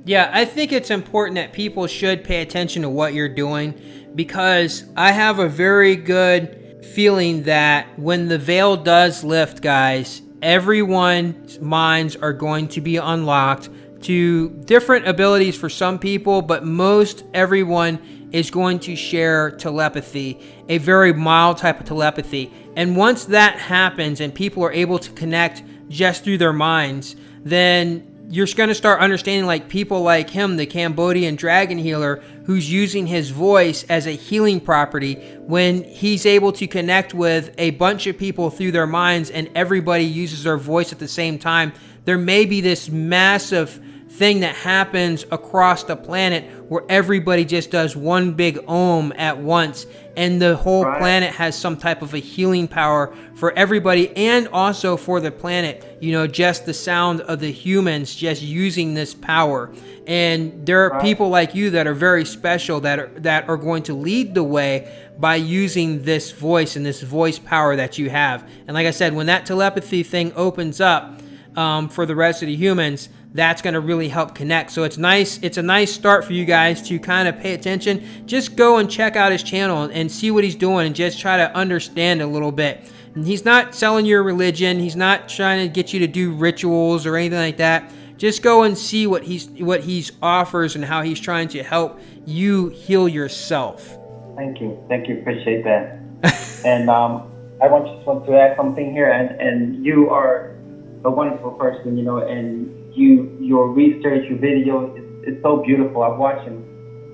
Speaker 2: Yeah, I think it's important that people should pay attention to what you're doing, because I have a very good feeling that when the veil does lift, guys, everyone's minds are going to be unlocked to different abilities for some people, but most everyone is going to share telepathy, a very mild type of telepathy. And once that happens and people are able to connect just through their minds, then you're going to start understanding, like people like him, the Cambodian dragon healer, who's using his voice as a healing property. When he's able to connect with a bunch of people through their minds and everybody uses their voice at the same time, there may be this massive thing that happens across the planet where everybody just does one big om at once, and the whole planet has some type of a healing power for everybody and also for the planet. You know, just the sound of the humans just using this power. And there are people like you that are very special that are going to lead the way by using this voice and this voice power that you have. And like I said, when that telepathy thing opens up for the rest of the humans, that's going to really help connect. So it's nice. It's a nice start for you guys to kind of pay attention. Just go and check out his channel and see what he's doing and just try to understand a little bit. And he's not selling your religion. He's not trying to get you to do rituals or anything like that. Just go and see what he's offers and how he's trying to help you heal yourself.
Speaker 4: Thank you. Appreciate that. And I want to add something here. And you are a wonderful person, you know, and your research, your video, it's so beautiful. I've watched them.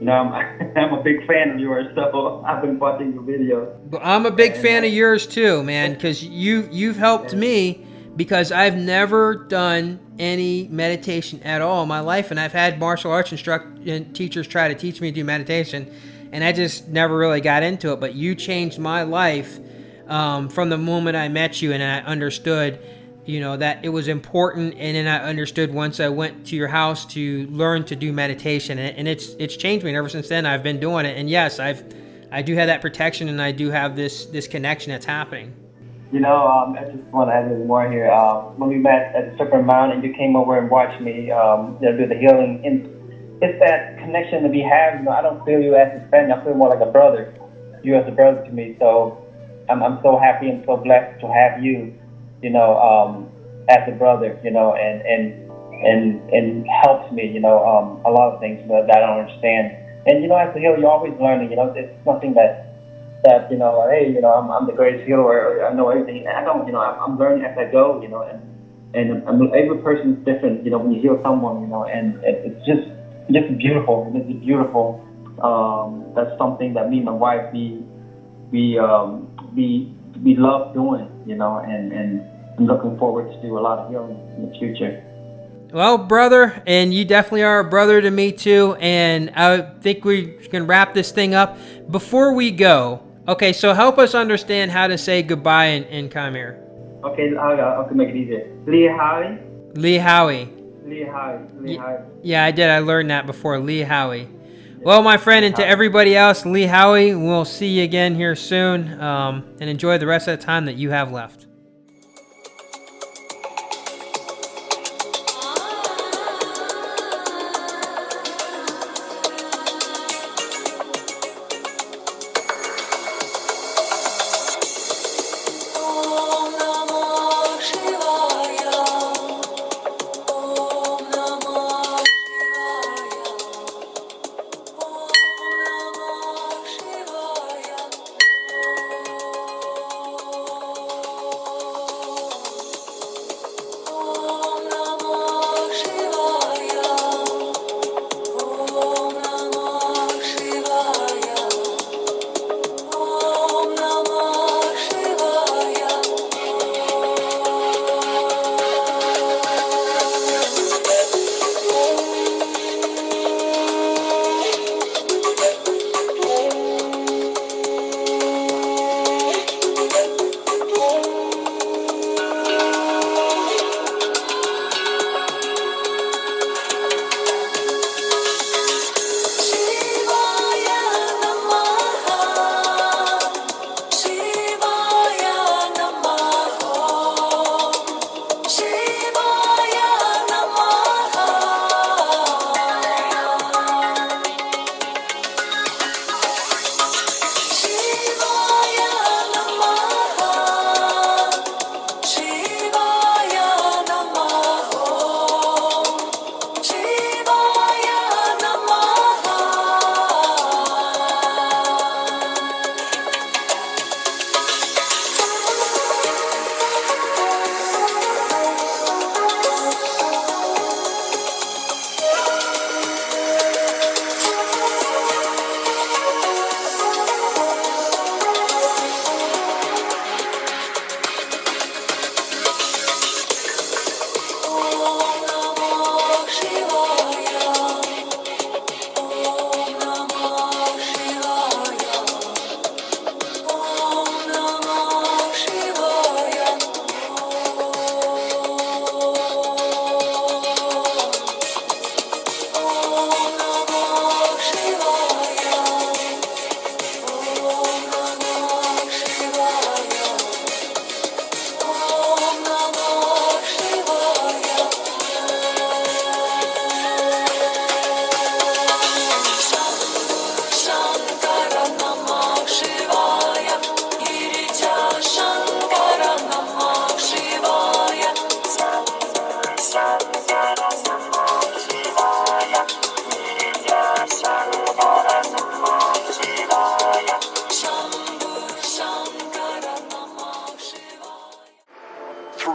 Speaker 4: You know, I'm a big fan of yours, so I've been watching your videos.
Speaker 2: But I'm a big fan of yours too, man, because you've helped me, because I've never done any meditation at all in my life, and I've had martial arts teachers try to teach me to do meditation, and I just never really got into it. But you changed my life from the moment I met you, and I understood, you know, that it was important. And then I understood once I went to your house to learn to do meditation, and it's changed me. And ever since then, I've been doing it. And yes, I do have that protection, and I do have this connection that's happening.
Speaker 4: You know, I just want to add a little more here. When we met at the Super Mountain, and you came over and watched me, you know, do the healing, and it's that connection that we have. You know, I don't feel you as a friend. I feel more like a brother. You as a brother to me. So I'm so happy and so blessed to have you, you know, as a brother, you know, and helps me, you know, a lot of things that I don't understand. And, you know, as a healer, you're always learning, you know, it's nothing that, you know, hey, you know, I'm the greatest healer, or I know everything. I don't, you know, I'm learning as I go, you know, and every person is different, you know, when you heal someone, you know, and it's just beautiful. It's beautiful. That's something that me and my wife, we love doing, you know, and I'm looking forward to do a lot of healing in the future.
Speaker 2: Well, brother, and you definitely are a brother to me too, and I think we can wrap this thing up. Before we go, okay, so help us understand how to say goodbye in Khmer.
Speaker 4: Okay, I can make it easier. Lee Howie.
Speaker 2: Lee Howie.
Speaker 4: Lee Howie. Lee Howie.
Speaker 2: Yeah, I did. I learned that before. Lee Howie. Well, my friend, and to everybody else, Lee Howie, we'll see you again here soon, and enjoy the rest of the time that you have left.
Speaker 18: Om Namah Shivaya.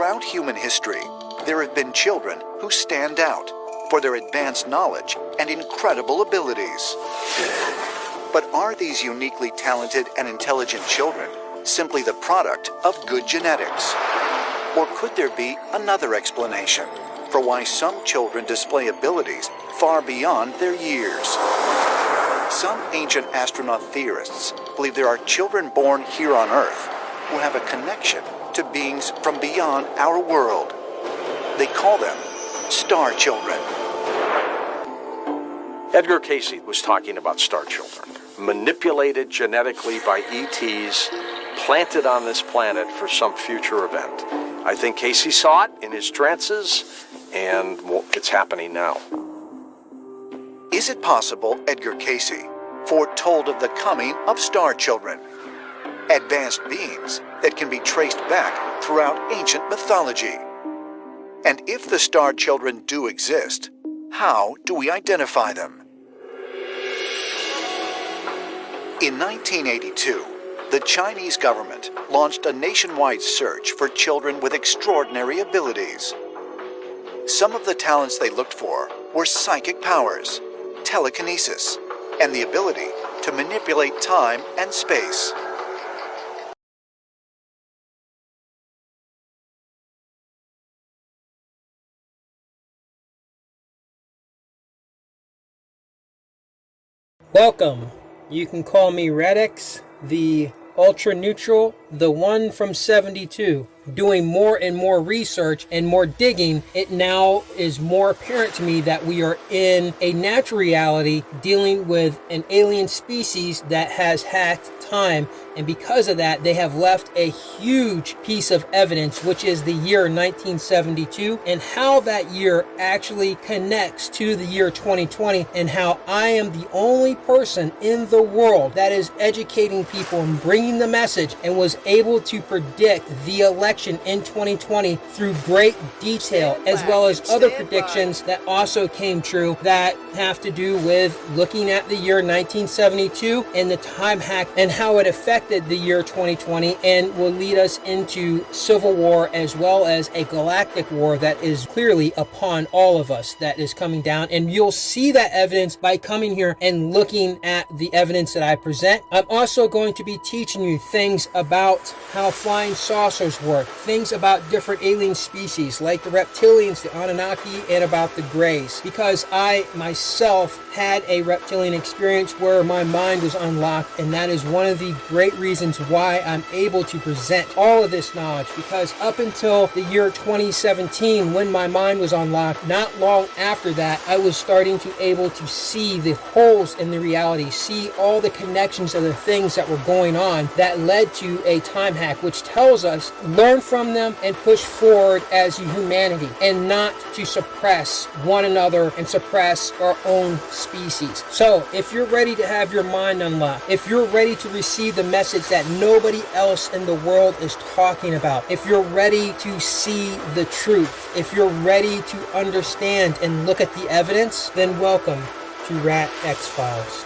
Speaker 18: Throughout human history, there have been children who stand out for their advanced knowledge and incredible abilities. But are these uniquely talented and intelligent children simply the product of good genetics? Or could there be another explanation for why some children display abilities far beyond their years? Some ancient astronaut theorists believe there are children born here on Earth who have a connection to beings from beyond our world. They call them star children.
Speaker 19: Edgar Cayce was talking about star children, manipulated genetically by ETs, planted on this planet for some future event. I think Cayce saw it in his trances, and well, it's happening now.
Speaker 18: Is it possible Edgar Cayce foretold of the coming of star children, advanced beings that can be traced back throughout ancient mythology? And if the star children do exist, how do we identify them? In 1982, the Chinese government launched a nationwide search for children with extraordinary abilities. Some of the talents they looked for were psychic powers, telekinesis, and the ability to manipulate time and space.
Speaker 2: Welcome. You can call me Radix, the ultra neutral, the one from 72. Doing more and more research and more digging, it now is more apparent to me that we are in a natural reality dealing with an alien species that has hacked time, and because of that they have left a huge piece of evidence, which is the year 1972, and how that year actually connects to the year 2020, and how I am the only person in the world that is educating people and bringing the message and was able to predict the election in 2020 through great detail, as well as other predictions that also came true that have to do with looking at the year 1972 and the time hack and how it affected the year 2020 and will lead us into civil war, as well as a galactic war that is clearly upon all of us that is coming down. And you'll see that evidence by coming here and looking at the evidence that I present. I'm also going to be teaching you things about how flying saucers work, things about different alien species like the reptilians, the Anunnaki, and about the Greys, because I myself had a reptilian experience where my mind was unlocked, and that is one of the great reasons why I'm able to present all of this knowledge, because up until the year 2017, when my mind was unlocked, not long after that, I was starting to able to see the holes in the reality, see all the connections of the things that were going on that led to a time hack, which tells us learn from them and push forward as humanity, and not to suppress one another and suppress our own species. So if you're ready to have your mind unlocked, if you're ready to receive the message that nobody else in the world is talking about, if you're ready to see the truth, if you're ready to understand and look at the evidence, then welcome to Rat X Files.